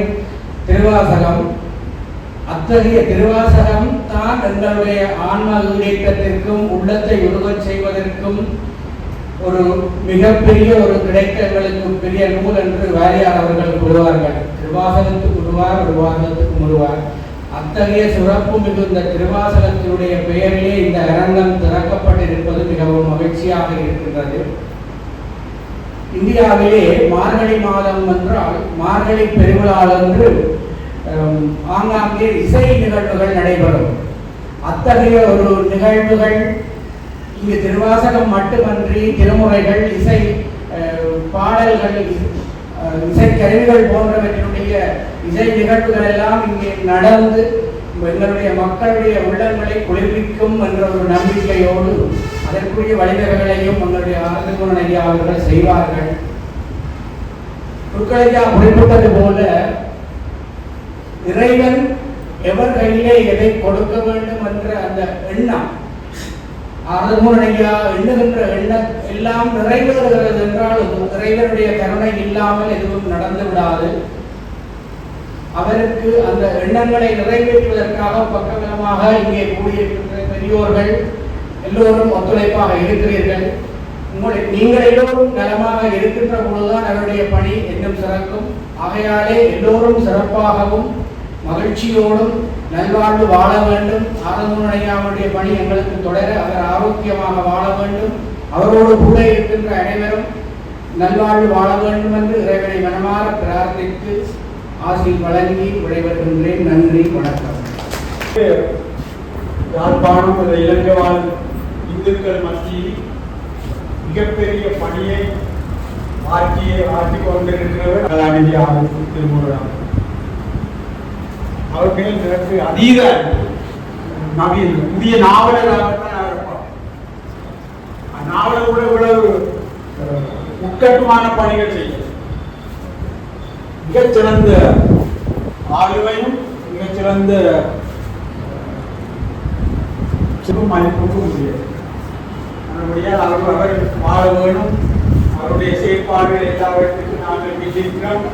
திருவாசகம். அத்தகைய திருவாசகம் தான் எங்களுடைய ஆன்ம ஈடேற்றத்திற்கும் உள்ளத்தை உருவச் செய்வதற்கும் ஒரு மிகப்பெரிய ஒரு கிடைக்க எங்களுக்கு பெரிய நூல் என்று வாரியார் அவர்கள் கூறுவார்கள். திருவாசகத்துக்கு உருவார், திருவாசகத்துக்கு முருவார். அத்தகைய சிறப்பு மிகுந்த திருவாசகத்தினுடைய பெயரிலே இந்த அரங்கம் திறக்கப்பட்டிருப்பது மிகவும் மகிழ்ச்சியாக இருக்கின்றது. இந்தியாவிலே மார்கழி மாதம் என்றால் மார்கழி பெருவிழா என்று ஆங்காங்கே இசை நிகழ்வுகள் நடைபெறும். அத்தகைய ஒரு நிகழ்வுகள் இங்கு திருவாசகம் மட்டுமன்றி திருமுறைகள், இசை பாடல்கள், இசைக்கருவிகள் போன்றவற்றினுடைய இசை நிகழ்வுகள் எல்லாம் இங்கே நடந்து எங்களுடைய மக்களுடைய உள்ளங்களை குளிர்விக்கும் என்ற ஒரு நம்பிக்கையோடு அதற்குரிய வழிவகைகளையும் எங்களுடைய ஆர்வகுணன் ஐயா அவர்கள் செய்வார்கள். குருக்களையா குறிப்பிட்டது போல இறைவன் எவர் கையிலே எதை கொடுக்க வேண்டும் என்ற அந்த எண்ணம், ஆர்வகுணன் ஐயா எண்ணுகின்ற எண்ணம் எல்லாம் நிறைவேறுகிறது என்றால் இறைவனுடைய கருணை இல்லாமல் எதுவும் நடந்து விடாது. அவருக்கு அந்த எண்ணங்களை நிறைவேற்றுவதற்காக பக்கபலமாக இங்கே கூடியிருக்கின்ற பெரியோர்கள் எல்லோரும் ஒத்துழைப்பாக இருக்கிறீர்கள். நீங்கள் எல்லோரும் நலமாக இருக்கின்ற பொழுதுதான் அவருடைய பணி இன்னும் சிறக்கும். ஆகையாலே எல்லோரும் சிறப்பாகவும் மகிழ்ச்சியோடும் நல்வாழ்வு வாழ வேண்டும். ஆரம்புடைய பணி எங்களுக்கு தொடர அவர் ஆரோக்கியமாக வாழ வேண்டும். அவரோடு கூட இருக்கின்ற அனைவரும் நல்வாழ்வு வாழ வேண்டும் என்று இறைவனை மனமாற பிரார்த்தித்து ஆசி வழங்கி விடைபெறுகின்றேன். நன்றி, வணக்கம். யாழ்ப்பாணம் இலங்கை வாழ் இந்துக்கள் மத்தியில் மிகப்பெரிய பணியை ஆற்றிக் கொண்டிருக்கிறவர் கலாநிதி ஆர் திருமுருகன் அவர்கள் எனக்கு அதீத நவீன புதிய நாவலராகத்தான் இருப்பார். நாவலர் கூட இவ்வளவு உட்கட்டுமான பணிகள் செய்ய மிகச்சிறந்த ஆளுமையும் மிகச்சிறந்த மதிப்புக்கு முடியாது. அவர் வாழ வேணும். அவருடைய செயற்பாடுகள் எல்லாவற்றுக்கும் நாங்கள் விதிக்கிறோம்.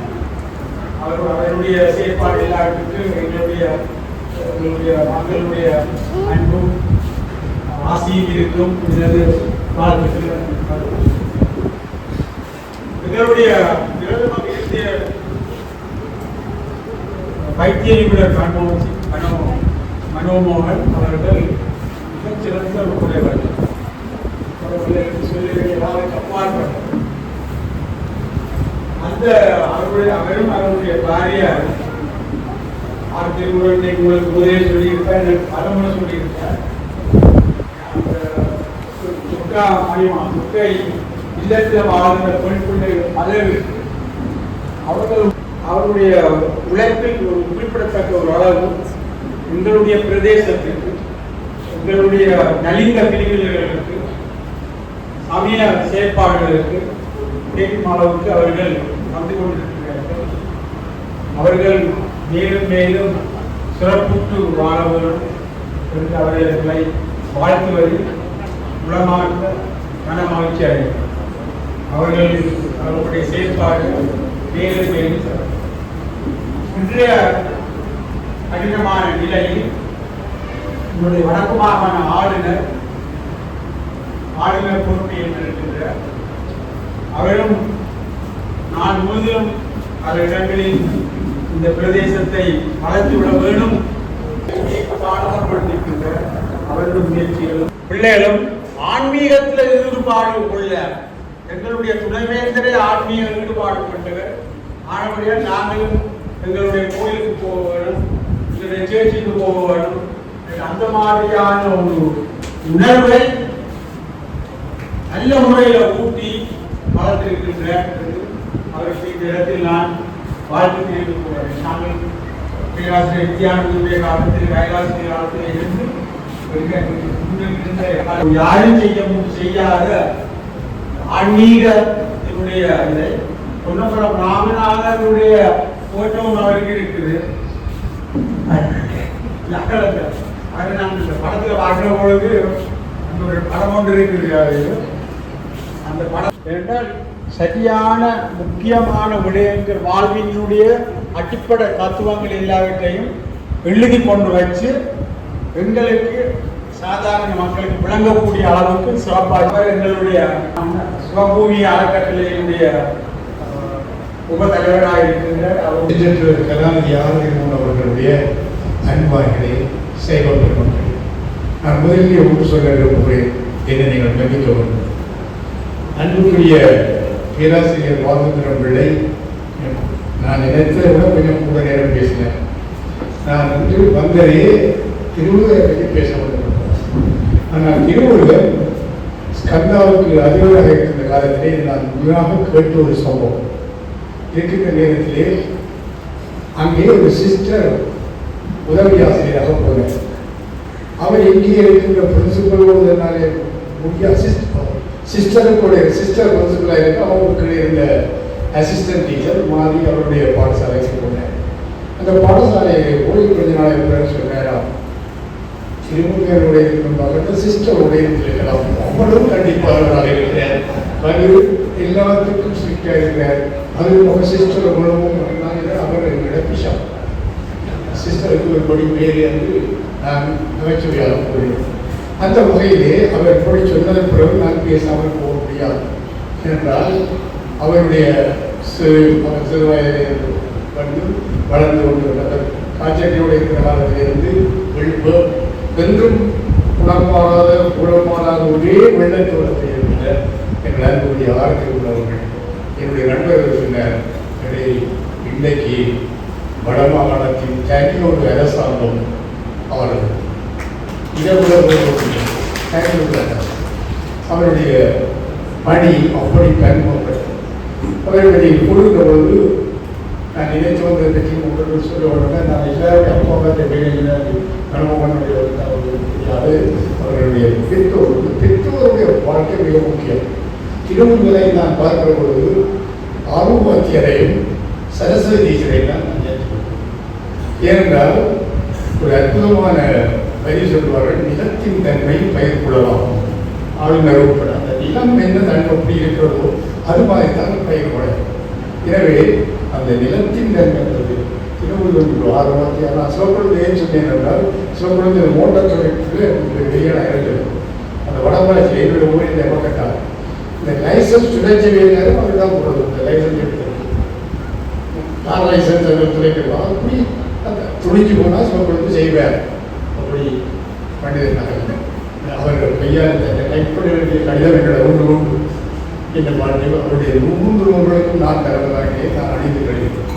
அவருடைய செயற்பாடு எல்லாவற்றுக்கும் எங்களுடைய மக்களுடைய அன்பும் ஆசியும் இருக்கும் எனது வாழ்த்துக்கள். எங்களுடைய வைத்திய நிபுணர் மனோமோகன் அவர்கள் மிகச்சிறந்த ஒரு குறைவர்கள். அவர்களுக்கு சொல்லி அப்பாற்பட்ட அந்த அவரும் அவருடைய பாரியார் ஆர்த்திமுறை உங்களுக்கு முதலே சொல்லியிருக்கார், பலமுறை சொல்லியிருக்கார். அந்த துக்கை இல்லத்தில் வாழ்ந்த பெண் பிள்ளைகள் பலர் அவருடைய உழைப்பில் ஒரு குறிப்பிடத்தக்க ஒரு அளவு எங்களுடைய பிரதேசத்திற்கு, எங்களுடைய நலிந்த பிரிவுகளுக்கு, சமய செயற்பாடுகளுக்கு கேட்கும் அளவுக்கு அவர்கள் வந்து கொண்டிருக்கிறார்கள். அவர்கள் மேலும் மேலும் சிறப்புற்று வாழ வேண்டும் என்று அவர்களை வாழ்த்துவதில் உளமார்ந்த மன மகிழ்ச்சி அடைகிறார். அவர்களுடைய செயற்பாடு மேலும் மேலும் இன்றைய கடினமான நிலையில் நம்முடைய வடக்கு மாகாண ஆளுநர் பொறுப்பு ஏற்றிருக்கின்ற அவரும் நான் முழுவதும் பல இடங்களில் இந்த பிரதேசத்தை வளர்த்துவிட வேண்டும் பாடப்படுத்திருக்கின்ற அவர்களும் முயற்சிகளும் பிள்ளைகளும் ஆன்மீகத்தில் ஈடுபாடு கொள்ள எங்களுடைய துணைவேந்தரே ஆன்மீக ஈடுபாடு கொண்டவர். ஆனபடியால் நாங்களும் எங்களுடைய கோயிலுக்கு போக வேண்டும், எங்களுடைய சேர்ச்சிக்கு போக வேண்டும். அந்த மாதிரியான ஒரு உணர்வை நல்ல முறையில் ஊட்டி வளர்த்திருக்கின்ற அவருக்கு இந்த இடத்தில் நான் வாழ்த்து தெரிவித்துக் கொள்கிறேன். நாங்கள் பேராசிரியர் வித்யானந்தனுடைய காலத்தில் கைலாசிரியர் காலத்தில் இருந்து யாரும் செய்யாத ஆன்மீகத்தினுடைய இதை பொன்னம்பலம் ராமநாதனுடைய தோற்றம் அவருக்கு இருக்குது. அது நாங்கள் இந்த படத்தில் பார்க்கிற பொழுது அந்த ஒரு படம் ஒன்று இருக்கிறது. அந்த படம் என்றால் சரியான முக்கியமான விடயங்கள் வாழ்வினுடைய அடிப்படை தத்துவங்கள் எல்லாவற்றையும் எழுதி கொண்டு வச்சு எங்களுக்கு சாதாரண மக்களுக்கு விளங்கக்கூடிய அளவுக்கு சிறப்பாக எங்களுடைய சிவபூமி அறக்கட்டளையினுடைய உபதலைவராக இருக்கின்ற கலாநிதி ஆரோக்கியம் அவர்களுடைய அன்பார்களே சேவல் பெருமக்கள், நான் முதலிலே ஒன்று சொல்ல விரும்புகிறேன் என்று நீங்கள் கவனிக்க வேண்டும். அன்புக்குரிய பேராசிரியர் வாசுந்திரம் பிள்ளை, நான் நினைத்ததை விட கொஞ்சம் கூட நேரம் பேசினேன். நான் வந்து வந்ததே திருவள்ளுவரை பற்றி பேச வேண்டும். ஆனால் திருவள்ளுவர் ஸ்கந்தாவுக்கு அதிபராக இருக்கின்ற காலத்திலே நான் முன்னாக கேட்ட ஒரு சம்பவம் இருக்கின்ற நேரத்திலே அங்கே ஒரு சிஸ்டர் உதவி ஆசிரியராக போனேன். அவர் எங்கே இருக்கின்ற பிரின்சிபலோடு என்னாலே முடியாது. சிஸ்டருக்குடைய சிஸ்டர் பிரின்சிபலாக இருக்க அவருக்கு இருந்த அசிஸ்டன்ட் டீச்சர் மாறி அவருடைய பாடசாலைக்கு போனேன். அந்த பாடசாலையை ஓடி கொஞ்ச நாள் சொன்னாராம், திருமுகனுடைய பக்கத்தில் சிஸ்டருடைய இருக்கலாம், அவ்வளவு கண்டிப்பாக இருக்கிறார், பகிர் எல்லாத்துக்கும் ஸ்ட்ரிக்டாக இருக்கிறார். அது உங்க சிஸ்டர் உணவும் அவர் இடப்பிஷா சிஸ்டருக்கு ஒரு படி மேலே வந்து நான் நகைச்சுவையாக போகிறேன். அந்த வகையிலே அவர் போய் சொன்னதன் பிறகு நான் பேசாமல் போக முடியாது. ஏனென்றால் அவருடைய சிறு வயதிலே வந்து வளர்ந்து கொண்டு காய்ச்சலியோடு இருக்கிற காலத்திலிருந்து வென்றும் குணமாறாத ஒரே வெள்ளத்தோடு இருந்த எங்கள் அன்புடைய ஆரோக்கியம் உள்ளவர்கள் என்னுடைய நண்பர்கள் சொன்னார், இன்றைக்கு வடமாகாணத்தின் தனியோடு அரசாங்கம் அவர்கள் அவருடைய பணி அப்படி பயன்படுத்த அவர்களை கொடுக்கிற பொழுது நான் நினைத்து வந்ததை பற்றி உங்களுக்கு சொல்ல உடனே நான் எல்லாருடைய அப்பாவத்தை வேலையினர் கணவனுடைய தெரியாது. அவர்களுடைய பெற்றோருடைய வாழ்க்கை மிக முக்கியம். திருமணங்களை நான் பார்க்கிற பொழுது ஆர்வத்தியரையும் சரஸ்வதி டீச்சரை நான் ஏனென்றால் ஒரு அற்புதமான வரி சொல்வார்கள், நிலத்தின் தன்மை பயிர் குழலாகும். ஆளுநர் உட்பட அந்த நிலம் என்ன தன்மை எப்படி இருக்கிறதோ அது மாதிரித்தான் பயிர் குழல். எனவே அந்த நிலத்தின் தன்மை என்பது திருவள்ளுவர் ஆர்வத்தியாக நான் சிவக்குழந்தை ஏன் சொன்னேன் என்றால் சிவக்குழந்தை மோட்டார் தொழிலுக்கு வெளியான இருக்கிறது. அந்த வடமராட்சி என்னுடைய ஊரில் இந்த பக்கத்தால் இந்த லைசன்ஸ் சுழற்சியினர் அவர் தான் போடுறது. இந்த லைசன்ஸ் எடுத்து கார் லைசன்ஸ் அதில் துளைக்கிறோம். அப்படி அந்த துணிஞ்சு போனால் சிவப்படுத்து செய்வார். அப்படி பண்டிதனாக அவர்கள் கையால் டைப் பண்ண வேண்டிய கடிதம் எங்களை ஒன்று இந்த மாதிரி அவருடைய 3 நூல்களுக்கும் நான் தரவதாகவே நான் அணிந்து கழித்தேன்.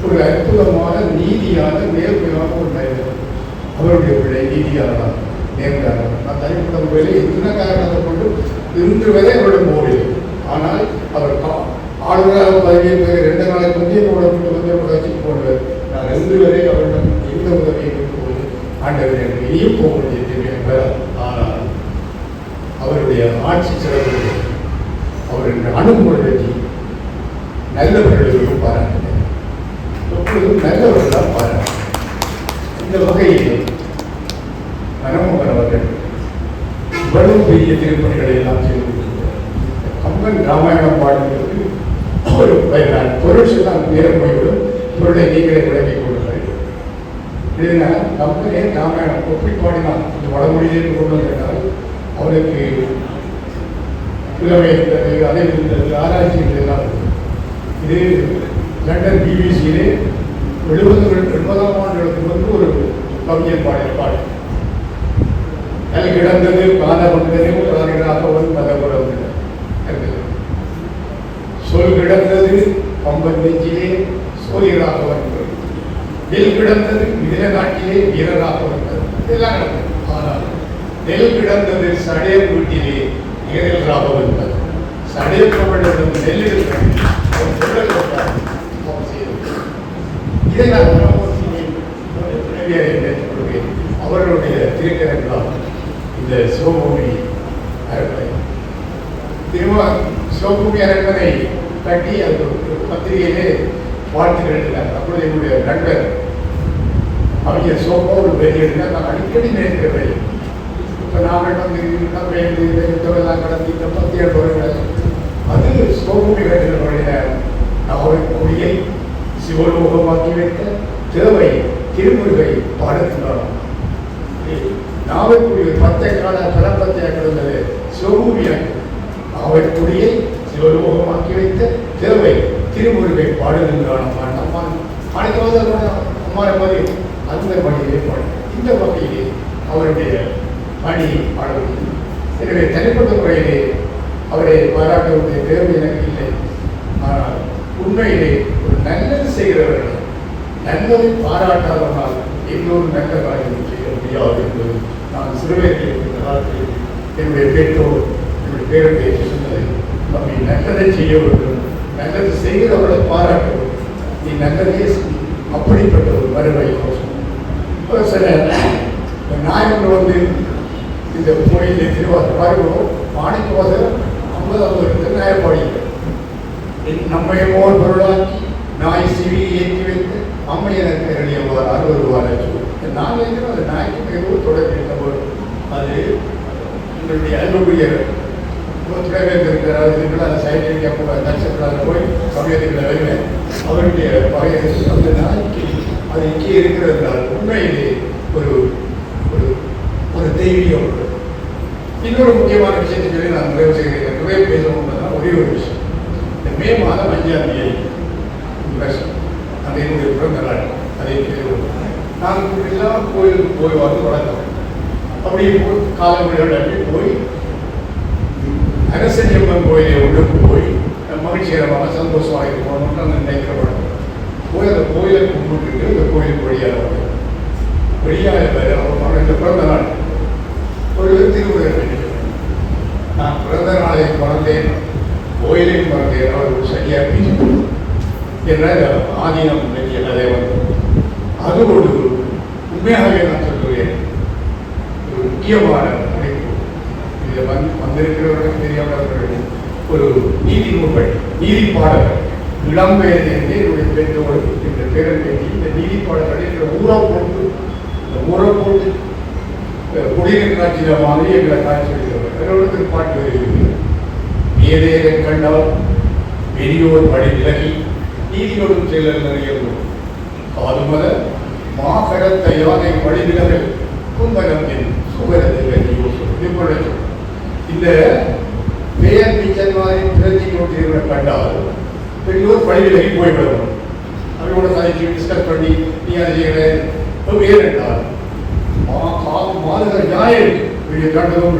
ஒரு அற்புதமான நீதியான நேர்மையான ஒரு மனிதர். அவருடைய பிள்ளை நீதியாளர் நேர்மையாளர். நான் தனிப்பட்ட முறையில் எத்தனை காரணத்தை கொண்டு இன்று வரை அவருடன் போவில்லை. ஆனால் அவர் ஆளுநராக பதவியை 2 நாளைக்கு முந்தைய கட்சிக்கு போனவர். நான் இன்று வரை அவரிடம் எந்த உதவியை போது ஆண்டவர் எனக்கு இனியும் போக வேண்டியது என்பதால். ஆனால் அவருடைய ஆட்சி சிறப்பு அவருடைய அணுகுமுறைக்கு நல்லவர்களுக்கு பாராட்டினார். எப்பொழுதும் நல்லவர்களால் பாராட்டு. இந்த வகையில் மனமோகன் அவர்கள் இவ்வளவு பெரிய திருப்பணிகளை எல்லாம் செய்து கொடுத்திருக்கிறார். கம்பன் ராமாயணம் பாடுவதற்கு ஒரு பொருள் சொன்னால் நேரம் போய்விடும். பொருளை நீங்களே விளக்கிக் கொள்ளுங்கள். இதனால் கம்பனே ராமாயணம் ஒப்பி பாடினால் இந்த வடமொழியிலே கொண்டு வந்தால் அவருக்கு புலமை இருந்தது, அறிவு இருந்தது, ஆராய்ச்சி இருந்ததெல்லாம். இது லண்டன் பிபிசியிலே 70ஆம் ஆண்டுகளுக்கு வந்து ஒரு கவிஞர் பாடு நல் கிடந்தது காண வந்தது ராகவன் மதபுரம் சொல் கிடந்தது கம்பன் நெஞ்சிலே சோழி ராகவன் நெல் கிடந்தது மிதில நாட்டிலே வீரராகவன் இதெல்லாம் நடந்தது. ஆனால் நெல் கிடந்தது சடைய வீட்டிலே நேரில் ராகவன் சடைய தமிழகம் நெல்லில் இதை நான் அவர்களுடைய திருக்கரங்களால் இந்த சிவபூமி அரண்மனை சிவபூமி அரண்மனை கட்டி அது பத்திரிகையிலே வாழ்த்து எழுதினார். அப்பொழுது என்னுடைய நண்பர் அவங்க சோப்பா ஒரு வெளியிடுனா நான் அடிக்கடி நினைக்கிறேன். இப்போ நாங்கள் வந்து இதெல்லாம் கடந்து இந்த 17 வருடங்கள் அது சிவபூமி கட்டிடப்படின நாவற்குடியை சிவலோகமாக்கி வைத்த தேவை திருமுருகை பாடத்தினார். நாவற்குடி 10 கால பரம்பத்தையாக கிடந்தது சிவபூமியாக நாவற்குடியை சிவலோகமாக்கி வைத்த தேவை திருமுருகை பாடுகின்றான். அம்மாற மாதிரி அந்த பணியிலே பாடு. இந்த வகையிலே அவருடைய பணி பாடவில்லை. எனவே தனிப்பட்ட முறையிலே அவரை பாராட்டக்கூடிய தேவை எனக்கு இல்லை. ஆனால் உண்மையிலே ஒரு நல்லது செய்கிறவர்கள் நல்லதை பாராட்டாதனால் இன்னொரு நல்ல காரியம் செய்ய முடியாது என்பது நான் சிறுவர்கள் இருக்கின்ற காலத்தில் என்னுடைய பெற்றோர் என்னுடைய பேரத்தை சொன்னது. நம்மை நல்லதை செய்ய வேண்டும், நல்லது செய்கிறவர்களை பாராட்ட வேண்டும். நீ நல்லதே அப்படிப்பட்ட ஒரு வருவை சில நாயகர்கள் வந்து இந்த கோயிலை திருவாரூர் மாணிக்கவாசகர் 50ஆம் வருடத்தில் நியாயப்பாடிக்கிறார். நம்மையோர் பொருளாக்கி நாய் சிவி ஏற்றி வைத்து அம்மையனுக்கு எளியவார் 60 ரூபாய் நான் நினைக்கிறேன். அது நாய்க்கு மிகவும் தொடர்பு இருந்தபோது அது எங்களுடைய அன்புடைய இருக்கிறார். இதுக்குள்ள அந்த சைனிக நட்சத்திரம் போய் சமயத்துக்குள்ள வருவேன். அவருடைய பகையை அந்த நாய்க்கு அது இங்கே இருக்கிறதுனால உண்மையிலே ஒரு ஒரு ஒரு தெய்வீகம். இன்னொரு முக்கியமான விஷயத்தை சொல்லி நான் நிறைவு செய்கிறேன். நிறைய பேசணும்னா ஒரே ஒரு விஷயம். இந்த மே மாதம் 5ஆம் தேதி வருஷம் அந்த என்னுடைய பிறந்த நாள். அதை நாங்கள் எல்லாம் கோயிலுக்கு போய் வந்து வளர்த்தோம். அப்படி காலமுறையோட போய் அரசனியம்மன் கோயிலை உள்ளுக்கு போய் மகிழ்ச்சிகரமாக சந்தோஷமாக இருக்கணும்னு அந்த நினைக்கிறப்படும் போய் அந்த கோயிலை கும்பிட்டுட்டு இந்த கோயிலுக்கு வெளியாக அவர் இந்த பிறந்த நாள் ஒரு திருமுறை நான் பிறந்த நாளை மறந்தேன், கோயிலையும் மறந்தேன். அவர் சரியாக பேசி என்ற ஆதீனம் அதை வந்து அது ஒரு உண்மையாகவே நான் சொல்லுவேன். ஒரு முக்கியமான அமைப்பு இதில் வந்திருக்கிறவர்கள் தெரியாதவர்கள் ஒரு நீதி நூல்கள் நீதி பாடல்கள் இளம்பெயர் என்று என்னுடைய பெற்றோடு என்ற பேரன் பேட்டி இந்த நீதி பாடல்களை எங்களை ஊரா போட்டு இந்த ஊரை போட்டு குடிநீர் காட்சியில மாதிரி எங்களை காட்சி சொல்கிறவர் என்னோட பாட்டு வருகிறது. ஏதேரை கண்டால் பெரியோர் படி விலகி நீதியோடும் செயலர் அறியவும் காதுமத மாகரத்த யானை வழிவிலகல் கும்பலம் என் சுகரத்தை இந்த பெயர் டீச்சர் மாதிரி பிரதி கொண்டிருக்கிற கண்டால் பெரியோர் பள்ளிவிலகி போய்விடணும். அவரோட சாதிச்சு டிஸ்கஸ் பண்ணி நீ அதை செய்கிறேன் ஏனென்றால் மாதுகிற யானை பெரிய கண்டதும்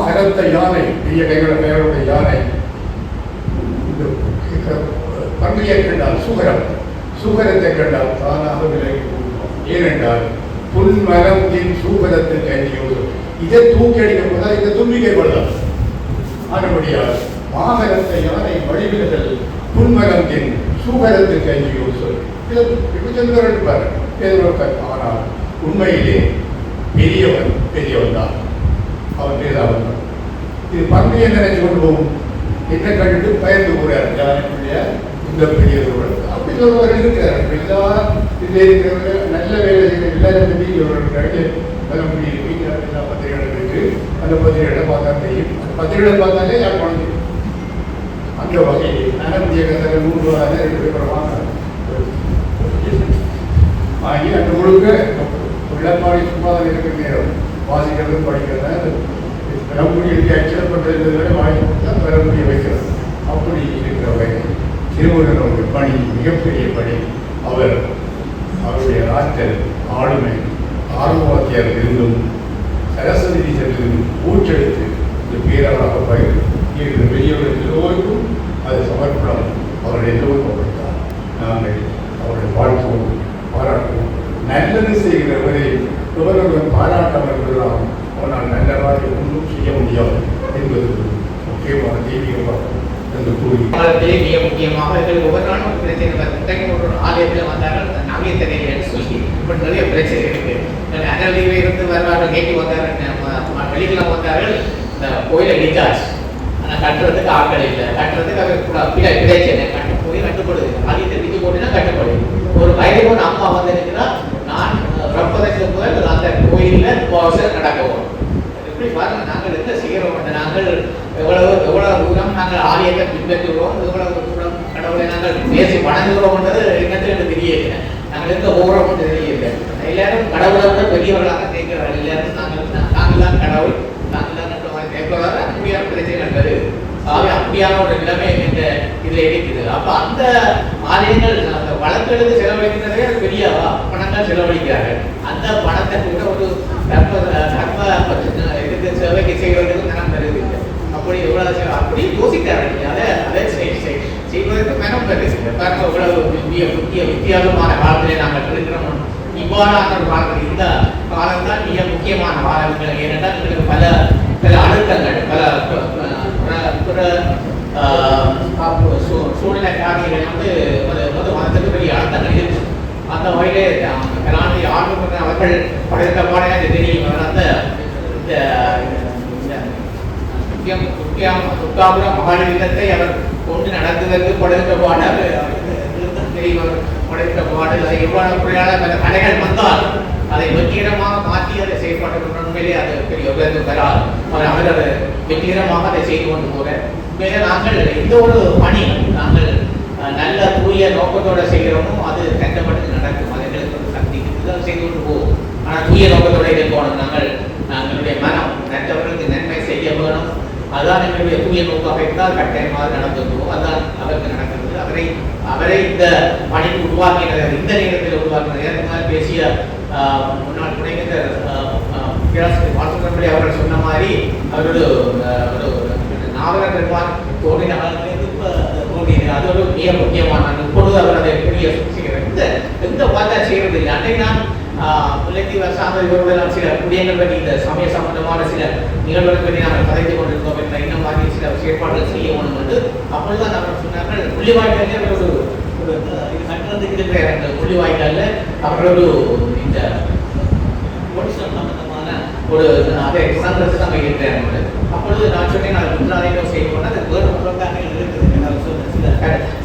கரத்த யானை பெரிய கைகள பெயருடைய யானை பன்றியை கண்டால் சுகரத்தை கண்டால் தானாக விலகி போகும். ஏனென்றால் புன்மரத்தின் சூகரத்தில் கைதியோடு இதை தூக்கி அடிக்கப்போதா இந்த தும்பிக்கை கொள்ளலாம். ஆனபடியால் மாகரத்தை யானை வழிவிடுதல் புன்மரத்தின் சூகரத்தில் கைதியோடு சொல் இருப்பார். ஆனால் உண்மையிலே பெரியவன் தான் அவன் பேராவன். இது பன்றியை நினைச்சு கொண்டு போகும். என்ன கண்டுட்டு பயந்து போறார் யானைக்குரிய இந்த பெரியவர்கள். அப்படி சொல்றவர்கள் இருக்கிறார். எல்லா இதில் இருக்கிறவர்கள் நல்ல வேலை செய்கிற எல்லாரும் பெரியவர்களுக்கு பலமுடி எல்லா பத்திரிகைகள் இருக்கு. அந்த பத்திரிகைகளை பார்த்தா தெரியும். அந்த பத்திரிகைகளை பார்த்தாலே யார் குழந்தை அந்த வகையில் நகர்த்திய கதை 100 ரூபாய் 2 பேப்பர் வாங்கி அந்த முழுக்க உள்ளப்பாடி சும்மா இருக்கிற நேரம் வாசிக்கிறது படிக்கிறது பெறமுடி எழுதி அச்சிடப்பட்டதை விட வாங்கி கொடுத்தா பெறமுடிய வைக்கிறது. அப்படி இருக்கிற வகை திருவள்ளுவருடைய பணி மிகப்பெரிய பணி. அவருடைய ஆற்றல் ஆளுமை ஆர்வவாக்கியாக இருந்தும் சரஸ்வதி டீச்சரிலிருந்து ஊற்றெடுத்து இந்த பேரவராக பயிர் இருக்கிற பெரியவர்கள் எல்லோருக்கும் அது சமர்ப்பணம். அவருடைய எல்லோருக்கும் அப்படித்தான். நாங்கள் அவருடைய வாழ்க்கையோடு பாராட்டுவோம். நல்லது செய்கிறவரை இவர்களுடன் பாராட்டாமல் விடலாம். ஆனால் நல்ல வாழ்க்கை ஒன்றும் செய்ய முடியாது என்பது முக்கியமான தெய்வீகமாக என்று கூறி மிக முக்கியமாக ஒவ்வொரு நாளும் பிரச்சனை ஒரு ஆலயத்தில் வந்தார்கள் நவீனத்தை சொல்லி இப்படி நிறைய பிரச்சனை இருக்கு. அனலிவே இருந்து வருவார்கள் கேட்டு வந்தார்கள் வெளிக்கெல்லாம் வந்தார்கள். இந்த கோயிலை ரீசார்ஜ் ஆனால் கட்டுறதுக்கு ஆட்கள் இல்லை. கட்டுறதுக்கு அவர் பிரச்சனை கட்டு போய் கட்டுப்படுது. ஆலயத்தை விட்டு போட்டுனா கட்டுப்படுது. ஒரு வயது அம்மா வந்து இருக்கிறா நான் பிரபதத்துக்கு முதல் அந்த கோயிலில் வாசல் நடக்கவும் எப்படி பாருங்க. நாங்கள் என்ன செய்கிறோம்? நாங்கள் எவ்வளவு தூரம் நாங்கள் ஆலயத்தை பின்பற்றுகிறோம், எவ்வளவு தூரம் கடவுளை நாங்கள் பேசி வணங்குகிறோம்ன்றது என்னது எனக்கு தெரியல. நாங்கள் எங்க போகிறோம் தெரியல. எல்லாரும் கடவுளை விட பெரியவர்களாக கேட்கிறார்கள். எல்லாரும் நாங்கள் தான் கடவுள், நாங்கள் தான் கேட்பதாக அப்படியான பிரச்சனைகள் வருது. அப்படியான ஒரு நிலைமை இந்த இதில் இருக்குது. அப்போ அந்த ஆலயங்கள் அந்த வழக்குகளுக்கு செலவழிக்கிறதே பெரிய பணங்கள் செலவழிக்கிறார்கள். அந்த பணத்தை கூட ஒரு இதுக்கு சேவைக்கு செய்வதற்கு மனம் தருது. அப்படி எவ்வளவு அப்படி யோசிக்கிறார்கள். அதை செய்வதற்கு மனம் தருது. பாருங்க எவ்வளவு வித்தியாசமான காலத்திலே நாங்கள் இருக்கிறோம். இவ்வாறான ஒரு காலத்தில் இந்த காலம்தான் மிக முக்கியமான காலங்கள். ஏனென்றால் எங்களுக்கு பல அழுத்தங்கள் பல சூழ்நிலை காரணிகள் வந்து மதத்துக்கு பெரிய அழுத்தங்கள் இருக்கு. அந்த வகையிலே கலாநிதி ஆர்வம் அவர்கள் படைத்த பாடம் எனக்கு தெரியும். அந்த துர்காபுரம் மகாலிங்கத்தை அவர் கொண்டு நடத்துவதற்கு படுகின்ற பாடு தெரியும். படுகின்ற பாடு அதை எவ்வளவு பல கடைகள் வந்தால் அதை வெற்றிகரமாக மாற்றி அதை செயல்பாட்டு உண்மையிலே அது பெரிய உயர்ந்து பெறார். அவர் அதை வெற்றிகரமாக அதை செய்து கொண்டு போக உண்மையிலே நாங்கள் எந்த ஒரு பணி நாங்கள் நல்ல தூய நோக்கத்தோடு செய்கிறோமோ அது கட்டப்பட்டு நடக்கும். அது எங்களுக்கு சக்தி செய்து கொண்டு போகும். ஆனால் தூய நோக்கத்தோடு இதை போகணும். நாங்களுடைய மனம் மற்றவர்களுக்கு நன்மை செய்ய வேணும். அதுதான் எங்களுடைய தூய நோக்காக இருந்தால் கட்டாயமாக நடந்துருவோம். அதுதான் அவருக்கு நடக்கிறது. அவரை இந்த பணிக்கு உருவாக்கினர். இந்த நேரத்தில் உருவாக்கினர். நேரத்தில் பேசிய முன்னாள் துணைவேந்தர் வாழ்த்துக்கள் அவர்கள் சொன்ன மாதிரி அவரோட நாவல பெருமான் தோன்றின காலத்திலிருந்து அது ஒரு மிக முக்கியமான இப்பொழுது அவர் அதை பெரிய செய்கிறார். எந்த பார்த்தா செய்யறது இல்லை. அன்றைக்கு நான் இவர்களுடன் சில குடியங்கள் பற்றி இந்த சமய சம்பந்தமான சில நிகழ்வுகளை பற்றி நாங்கள் கதைத்து கொண்டிருந்தோம். இந்த மாதிரி சில செயற்பாடுகள் செய்ய வேண்டும் என்று அப்பொழுதுதான் நாங்கள் சொன்னார்கள். முள்ளிவாய்க்காலே அவர் ஒரு கட்டுறதுக்கு இருக்கிற அந்த முள்ளிவாய்க்கால அவர்களோடு இந்த சம்பந்தமான ஒரு அதை சங்கத்தை நம்ம இருக்கிறார்கள். அப்பொழுது நான் சொன்னேன் நான் முன்னாள் செய்யணும். அது வேறு முழக்காக இருக்குது.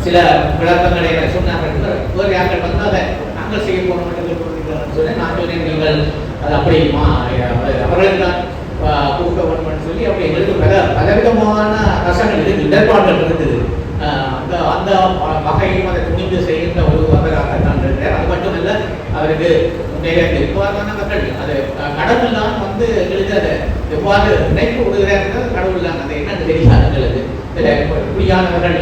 சில விளக்கங்களை சொன்னார்கள். வேறு யார்கள் வந்து அதை நாங்கள் செய்ய போன சொல்லி நான் சொன்னேன். நீங்கள் அது அப்படி அவர்களுக்கு தான் கூட்ட வேண்டும் சொல்லி அப்படி எங்களுக்கு பலவிதமான ரசங்கள் இருக்கு, இடர்பாடுகள் இருக்குது. அந்த வகையும் அதை துணிந்து செய்கின்ற ஒரு அவராகத்தான் இருக்கிறார். அது மட்டுமல்ல அவருக்கு மக்கள் அது கடவுள் தான் வந்து எங்களுக்கு அதை எவ்வாறு நினைப்பு விடுகிறார்கள் கடவுள் தான் அதை என்னன்னு தெரியாது எங்களுக்கு. இதில் குடியானவர்கள்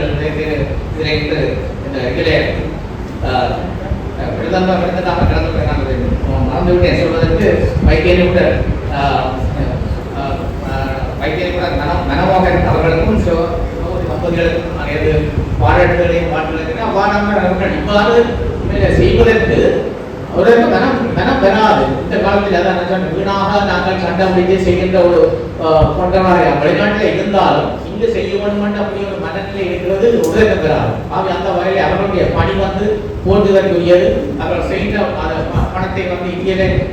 மறந்துவிட்டேன் சொல்வதற்கு வைத்தியனை கூட மனமோகன் அவர்களுக்கும் தம்பதிகளுக்கும் அனைத்து பாராட்டுகளையும் பாட்டுகளுக்கு அவ்வாறானவர்கள் இவ்வாறு செய்வதற்கு அவருக்கு மனம் பெறாது. இந்த காலத்தில் அதான் வீணாக நாங்கள் சண்டை முடித்து செய்கின்ற ஒரு போன்றவர்கள் வெளிநாட்டில் இருந்தாலும் இங்கு செய்ய வேண்டும் அப்படி ஒரு மனநிலை இருக்கிறது உதவி பெறாது. அந்த வகையில் அவர்களுடைய பணி வந்து போட்டுதற்குரியது. அவர்கள் செய்த பணத்தை வந்து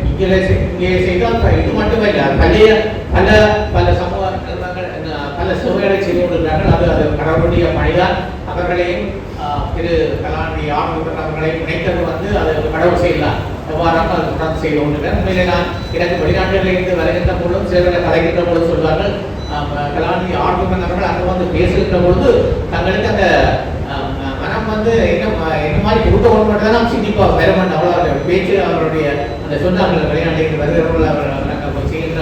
இங்கே செய்தால் இது மட்டுமே இல்லை, பல சமூக நிறுவனங்கள் பல சேவைகளை செய்து கொண்டிருக்கிறார்கள். அது கடவுளுடைய பணிதான். அவர்களையும் திரு கலாநிதி ஆர்வலர் அவர்களை நினைத்தது வந்து அது கடவுள் செய்யலாம். எவ்வாறாக அது தொடர்ந்து செய்து கொண்டிருக்கிறேன். உண்மையிலே நான் எனக்கு வெளிநாட்டிலிருந்து வருகின்ற பொழுதும் சிலர்களை கலைக்கின்ற பொழுது சொல்வார்கள், கலாநிதி ஆர்வலர் அவர்கள் அங்கே வந்து பேசுகின்ற பொழுது தங்களுக்கு அந்த மனம் வந்து என்ன மாதிரி கொடுக்க கொண்டு தான் சிந்திப்பா பெறமன் அவ்வளோ பேச்சு அவருடைய அந்த சொன்னார்கள் வெளிநாட்டில் வருகிறவர்கள் அவர்கள் செய்கின்ற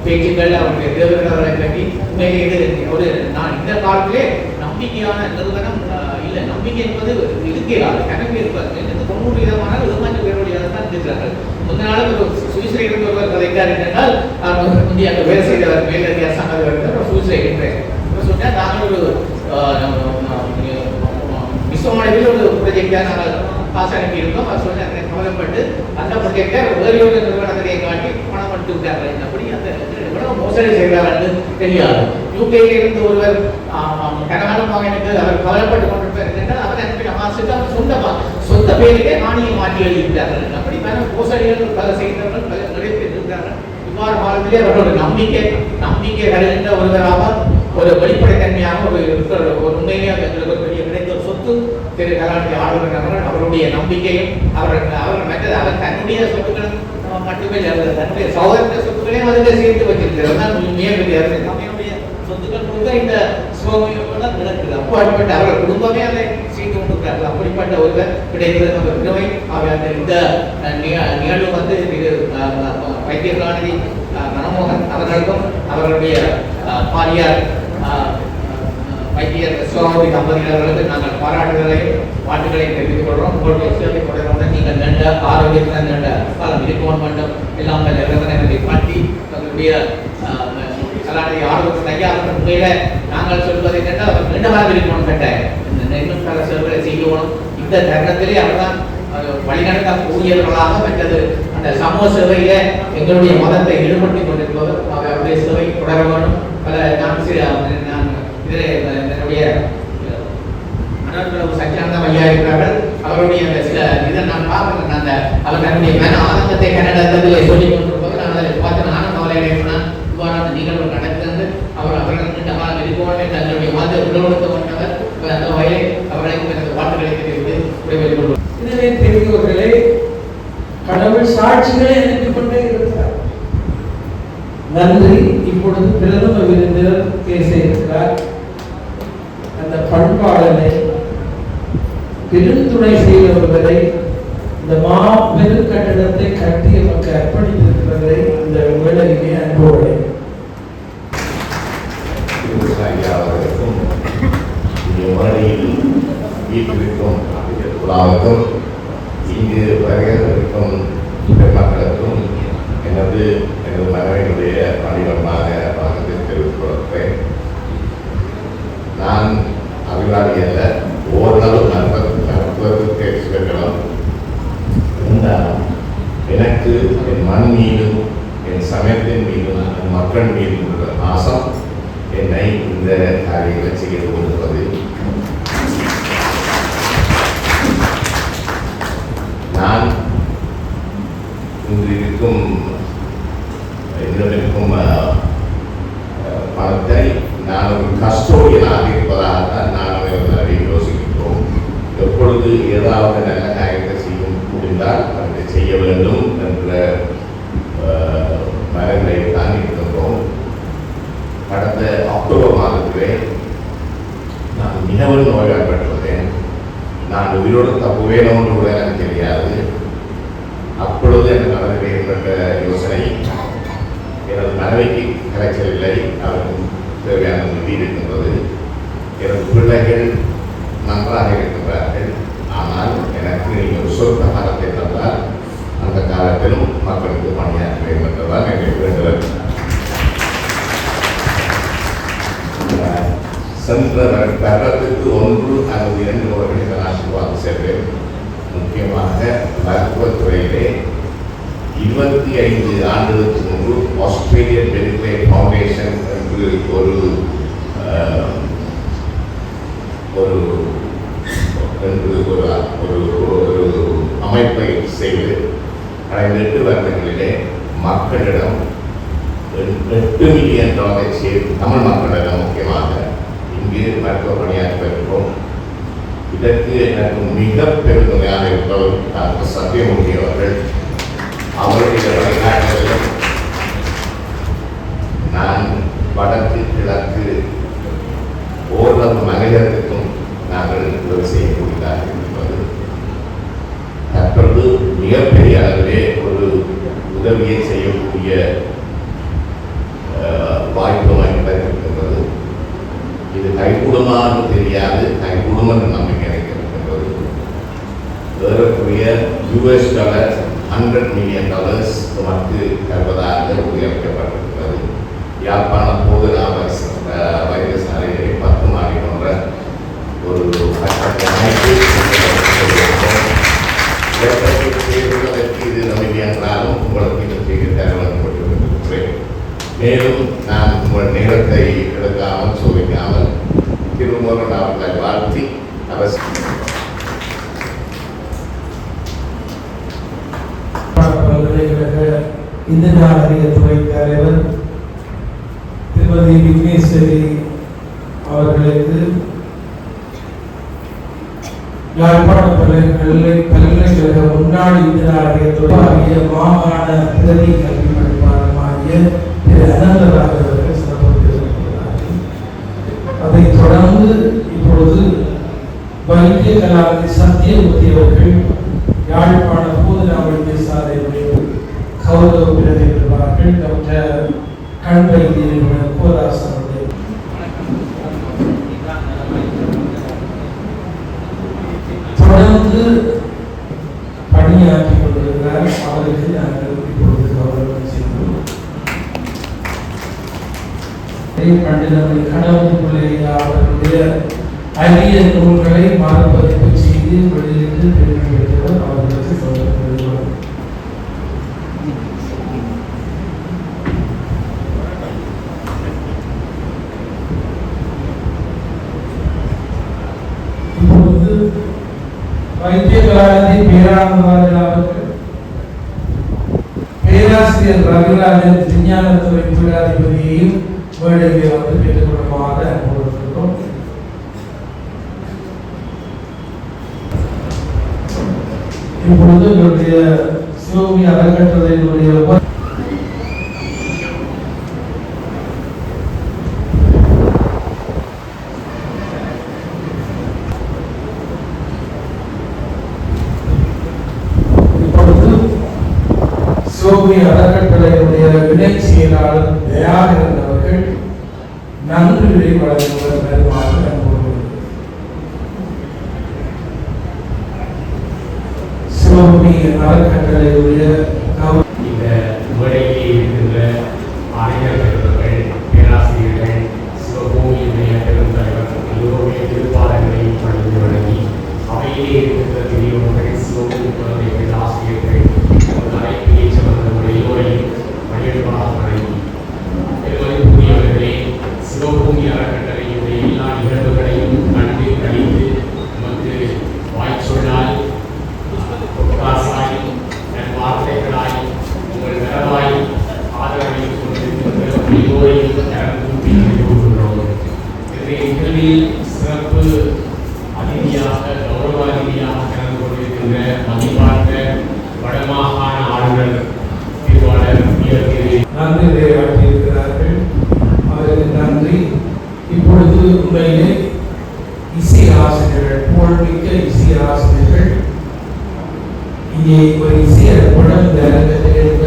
பேச்சுக்கள் அவருடைய தேவைகளை பற்றி உண்மையிலே இது ஒரு நான் இந்த காலத்திலே நம்பிக்கையான நிறுவனம் இல்லை. நம்பிக்கை என்பது இருக்கிறார் கணக்கு இருப்பார். 90% விதமான பேருடைய தான் இருக்கிறார்கள். முந்த நாள் ஒரு சுவிஸ்ல இருந்து ஒருவர் கதைக்கார் என்றால் அந்த வேலை செய்தவர் மேலதிக அரசாங்க சுவிஸ்ல இருக்கின்றேன் சொன்னால் நாங்கள் ஒரு விஸ்வமானவில் ஒரு ப்ரொஜெக்டை நாங்கள் காசு அனுப்பியிருந்தோம். அது சொன்ன கவலைப்பட்டு அந்த ப்ரொஜெக்டை வேறு ஒரு நிறுவனத்திலே காட்டி பணம் பண்ணிட்டு விட்டார்கள். அப்படி அந்த எவ்வளவு மோசடி செய்கிறார்கள் தெரியாது. யூகேயில் இருந்து ஒருவர் கனகாலமாக எனக்கு அவர் கவலைப்பட்டு கொண்டிருப்பார் என்றால் அவர் அனுப்பின மாசுக்கு அவர் சொந்த பேருக்கே நாணயம் மாற்றி எழுதிவிட்டார்கள். அப்படி மோசடிகள் பல செய்தவர்கள் பல நிறைவேற்றிருக்கிறார்கள். இவ்வாறு காலத்திலே அவர்களோட நம்பிக்கை வருகின்ற ஒருவராக ஒரு வெளிப்படைத்தன்மையாக ஒரு உண்மையாக பெரிய கிடைத்த ஒரு சொத்து திரு கலாநிதி ஆளுநர் அவர்கள் அவருடைய நம்பிக்கையும் அவர்கள் மற்றது அவர் தன்னுடைய சொத்துக்களும் மட்டுமே தன்னுடைய சகோதர சொத்துக்களையும் அதில் சேர்த்து வச்சிருக்கிறது தான் மிகப்பெரிய நம்மளுடைய சொத்துக்கள் முழுக்க இந்த சிவமையோட நடக்குது. அப்பாற்பட்ட அவர்கள் குடும்பமே அதை செய்து கொண்டிருக்கிறார்கள். அப்படிப்பட்ட ஒருவர் கிடைக்கிறது நம்ம வினவை இந்த நிகழ்வு வந்து வைத்திய கலாநிதி மனமோகன் அவர்களுக்கும் அவர்களுடைய பாரியார் வைத்தியர் சிவகோபி தம்பதியினர்களுக்கு நாங்கள் பாராட்டுகளையும் பாட்டுகளையும் தெரிவித்துக் கொள்கிறோம். உங்களுடைய சேவை தொடர்பாக நீங்கள் நண்ட ஆரோக்கியத்துடன் நண்ட காலம் இருக்கவும் வேண்டும் எல்லாம் நிறுவனத்தை காட்டி தங்களுடைய கலாநிதி ஆரோக்கிய ஐயாவுக்கு உண்மையில நாங்கள் சொல்வது என்னென்றால் அவர் நீண்டமாக இருக்கணும் கேட்ட இன்னும் பல சேவைகளை செய்யணும். இந்த தருணத்திலே அவர்தான் வழிநடத்தக்கூடியவர்களாக மற்றது அந்த சமூக சேவையில எங்களுடைய மதத்தை ஈடுபடுத்திக் கொண்டிருப்பவர் அவருடைய சேவை தொடர வேண்டும். பல என்னுடைய மனோரவு சச்சியானந்தம் ஐயா இருக்கிறார்கள். அவருடைய சில இதை நான் பார்க்கிறேன். அந்த அவர் தன்னுடைய மன ஆனந்தத்தை கன்னடத்திலே சொல்லிக் கொண்டிருப்பது நான் அதை பார்த்து நானும் கவலையினா இவ்வாறான நிகழ்வு நடக்கிறது. அவர்கள் நீண்ட காலம் இருக்கணும் தங்களுடைய மத உணவெடுத்து கொண்டவர் அந்த வகையை அவர்களுக்கு எனது வாட்டுகளை தெரிவித்து விடைபெற்றுக் கொள்வோம். எனவே பெரியவர்களே, கடவுள் சாட்சிகளை அனுப்பிக் கொண்டே இருக்கிறார். நன்றி. இப்பொழுது பிரதம விருந்தினர் பேச இருக்கிறார். அந்த பண்பாளனை பெருந்துணை செய்தவர்களை இந்த மாபெரும் கட்டிடத்தை கட்டி நமக்கு அர்ப்பணித்திருக்கிறதை இந்த வேளையிலே அன்போடு அவர்களுக்கும் மறுபடியில் வீட்டிற்கும் உலாவுக்கும் இங்கு வருகிறவர்களுக்கும் மக்களுக்கும் எனது மனைவியுடைய பணிவமாக வணக்கத்தை தெரிவித்துக் கொள்கிறேன். நான் அறிவாளி அல்ல, ஓரளவு மருத்துவத்தை சேர்க்கலாம். இருந்தாலும் எனக்கு என் மண் மீதும் என் சமயத்தின் மீதும் என் மக்கள் மீதும் உள்ள ஆசம் என்னை இந்த காரியங்களை செய்ய கொண்டிருப்பது. நான் இன்று இருக்கும் பணத்தை நான் ஒரு கஸ்டோடியனாக இருப்பதாக நான் அதை யோசிக்கிறோம். எப்பொழுது ஏதாவது நல்ல காரியத்தை செய்ய முடிந்தால் அதை செய்ய வேண்டும் என்ற மனநிலை தான் இருக்கின்றோம். கடந்த அக்டோபர் மாதத்திலே நான் மிகவும் நோய்வாய்ப்பட்டுள்ளேன். நான் உயிரோடு தப்புவேன் ஒன்று கூட எனக்கு தெரியாது. அப்பொழுது எனக்கு மனதில் ஏற்பட்ட யோசனை, எனது மனைவிக்கு கலைச்சல் இல்லை, அவருக்கும் தேவையான நிதி இருக்கின்றது. எனது பிள்ளைகள் நன்றாக இருக்கின்றார்கள். ஆனால் எனக்கு நீங்கள் சொந்த காலத்தை தந்தால் அந்த காலத்திலும் மக்களுக்கு பணியாற்ற வேண்டும் என்றுதான் எங்களுக்கு வேண்டுதல். சென்ற வருடத்துக்கு 1 அல்லது 2 முறைகள் இந்த ஆசீர்வாதம் சென்றேன். முக்கியமாக மருத்துவத்துறையிலே 25 ஆண்டுகளுக்கு முன்பு ஆஸ்திரேலியன் மெடிக்கல் ஃபவுண்டேஷன் என்று ஒரு அமைப்பை செய்து கடந்த 8 வருடங்களிலே மக்களிடம் $8 மில்லியன் சேர்த்து தமிழ் மக்களிடம் முக்கியமாக இங்கு மருத்துவ பணியாற்றி வருகிறோம். இதற்கு எனக்கு மிக பெருமையாக இருப்பவர் டாக்டர் சத்யமூர்த்தி அவர்கள். அவருடைய வழிகாட்டுதலில் நான் வடக்கு கிழக்கு ஓரளவு மனிதர்களுக்கும் நாங்கள் உதவி செய்யக்கூடியதாக இருப்பது. தற்பொழுது மிகப்பெரிய அளவிலே ஒரு உதவியை செய்யக்கூடிய வாய்ப்பு இருக்கின்றது. இது கைகூடுமாறு தெரியாது, கைகூடும் என்று நம்பிக்கை இருக்கின்றது. ஏறக்குரிய $100 மில்லியன் நமக்கு தருவதாக உயர்த்தப்பட்டிருக்கிறது. யாழ்ப்பாண போதனா வைத்தியசாலையை 10 மாடி போன்ற ஒரு செய்வதற்கு இது நம்பிக்கை என்றாலும் உங்களுக்கு இந்த செய்தி தரப்பட்டிருக்கிறேன். மேலும் நான் உங்கள் நேரத்தை எடுக்காமல் சோதிக்காமல் திருமுருகன் அவர்களை வாழ்த்தி பல்கலைக்கழக இந்திய அறியத்துறை தலைவர் திருமதி விக்னேஸ்வரி அவர்களுக்கு யாழ்ப்பாண பல்கலைக்கழக முன்னாள் இந்திய அறியத்துறை மாகாண பிரதி கல்வி பணிப்பாளருமாகிய திரு அனந்தராஜ் அவர்கள் சிறப்பித்திருக்கிறார்கள். அதைத் தொடர்ந்து இப்பொழுது வைத்திய கலாநிதி சத்தியமூர்த்தி அவர்கள் யாழ்ப்பாண போதனா வைத்தியசாலையுடைய கௌரவ விருதை பெறுவார்கள். டாக்டர் கண் வைத்திய நிபுணர் கோதாஸ் அவர்கள் தொடர்ந்து பணியாற்றிக் கொண்டிருக்கிறார். அவருக்கு நாங்கள் இப்பொழுது கௌரவம் செய்கிறோம். பண்டிதர்கள் கடவுளுக்குள்ளே அவர்களுடைய அரிய நூல்களை மறுபதிப்பு செய்து வெளியிட்டு பெருமை பெற்றவர். அவர்களுக்கு கௌரவம் பெறுகிறோம். இப்பொழுது வைத்திய கலாநிதி பேரானந்தராஜன் அவர்கள் பேராசிரியர் ரவிராஜன் விஞ்ஞானத்துறை பீடாதிபதியையும் மேடையிலே வந்து பெற்றுக்கொள்ளுமாறு அனுபவிக்கிறோம். இப்பொழுது என்னுடைய சிவமி அறக்கட்டளையினுடைய சிவமி அறக்கட்டளையினுடைய இணை செயலாளர் தயாகரன் அவர்கள் நன்றிகளை வழங்குவர் பெருமாறு அனுபவம். சிவமி அறக்கட்டளையுடைய இந்த முறையிலே இருக்கின்ற அறிஞர்கள், பேராசிரியர்கள், சிவபூமியுடைய பெருந்தலைவர் எல்லோருடைய திருப்பாளர்களை பணிந்து வழங்கி அவையிலே இருக்கின்ற பெரியவர்கள், சிவபூமி குழந்தைகள், ஆசிரியர்கள், அனைத்து சமந்தமுடைய எல்லோரையும் மகிழ்வாக வழங்கி பெருமதிப்புரியவர்களே, சிவபூமி அறக்கட்டளையுடைய எல்லா நிகழ்வுகளையும் கண்டு கழித்து நமக்கு வாய்ச்சொல்லால் வார்த்தைகளாய் உங்கள் வரவாய் ஆதரவையும் கொண்டிருக்கின்ற எல்லோரையும் கொள்கிறோம். நிகழ்வில் சிறப்பு அதிதியாக கௌரவ அதிதியாக கலந்து கொண்டிருக்கின்ற மதிப்பார்த்த வடமாகாண ஆளுநர் திருவாளர் நன்றி உரையாற்றியிருக்கிறார்கள். அவருக்கு நன்றி. இப்பொழுது உண்மையிலே இசை ஆசிரியர்கள், புகழ்மிக்க இசை ஆசிரியர்கள் இங்கே ஒரு இசை படம் இந்த அரங்கத்தில்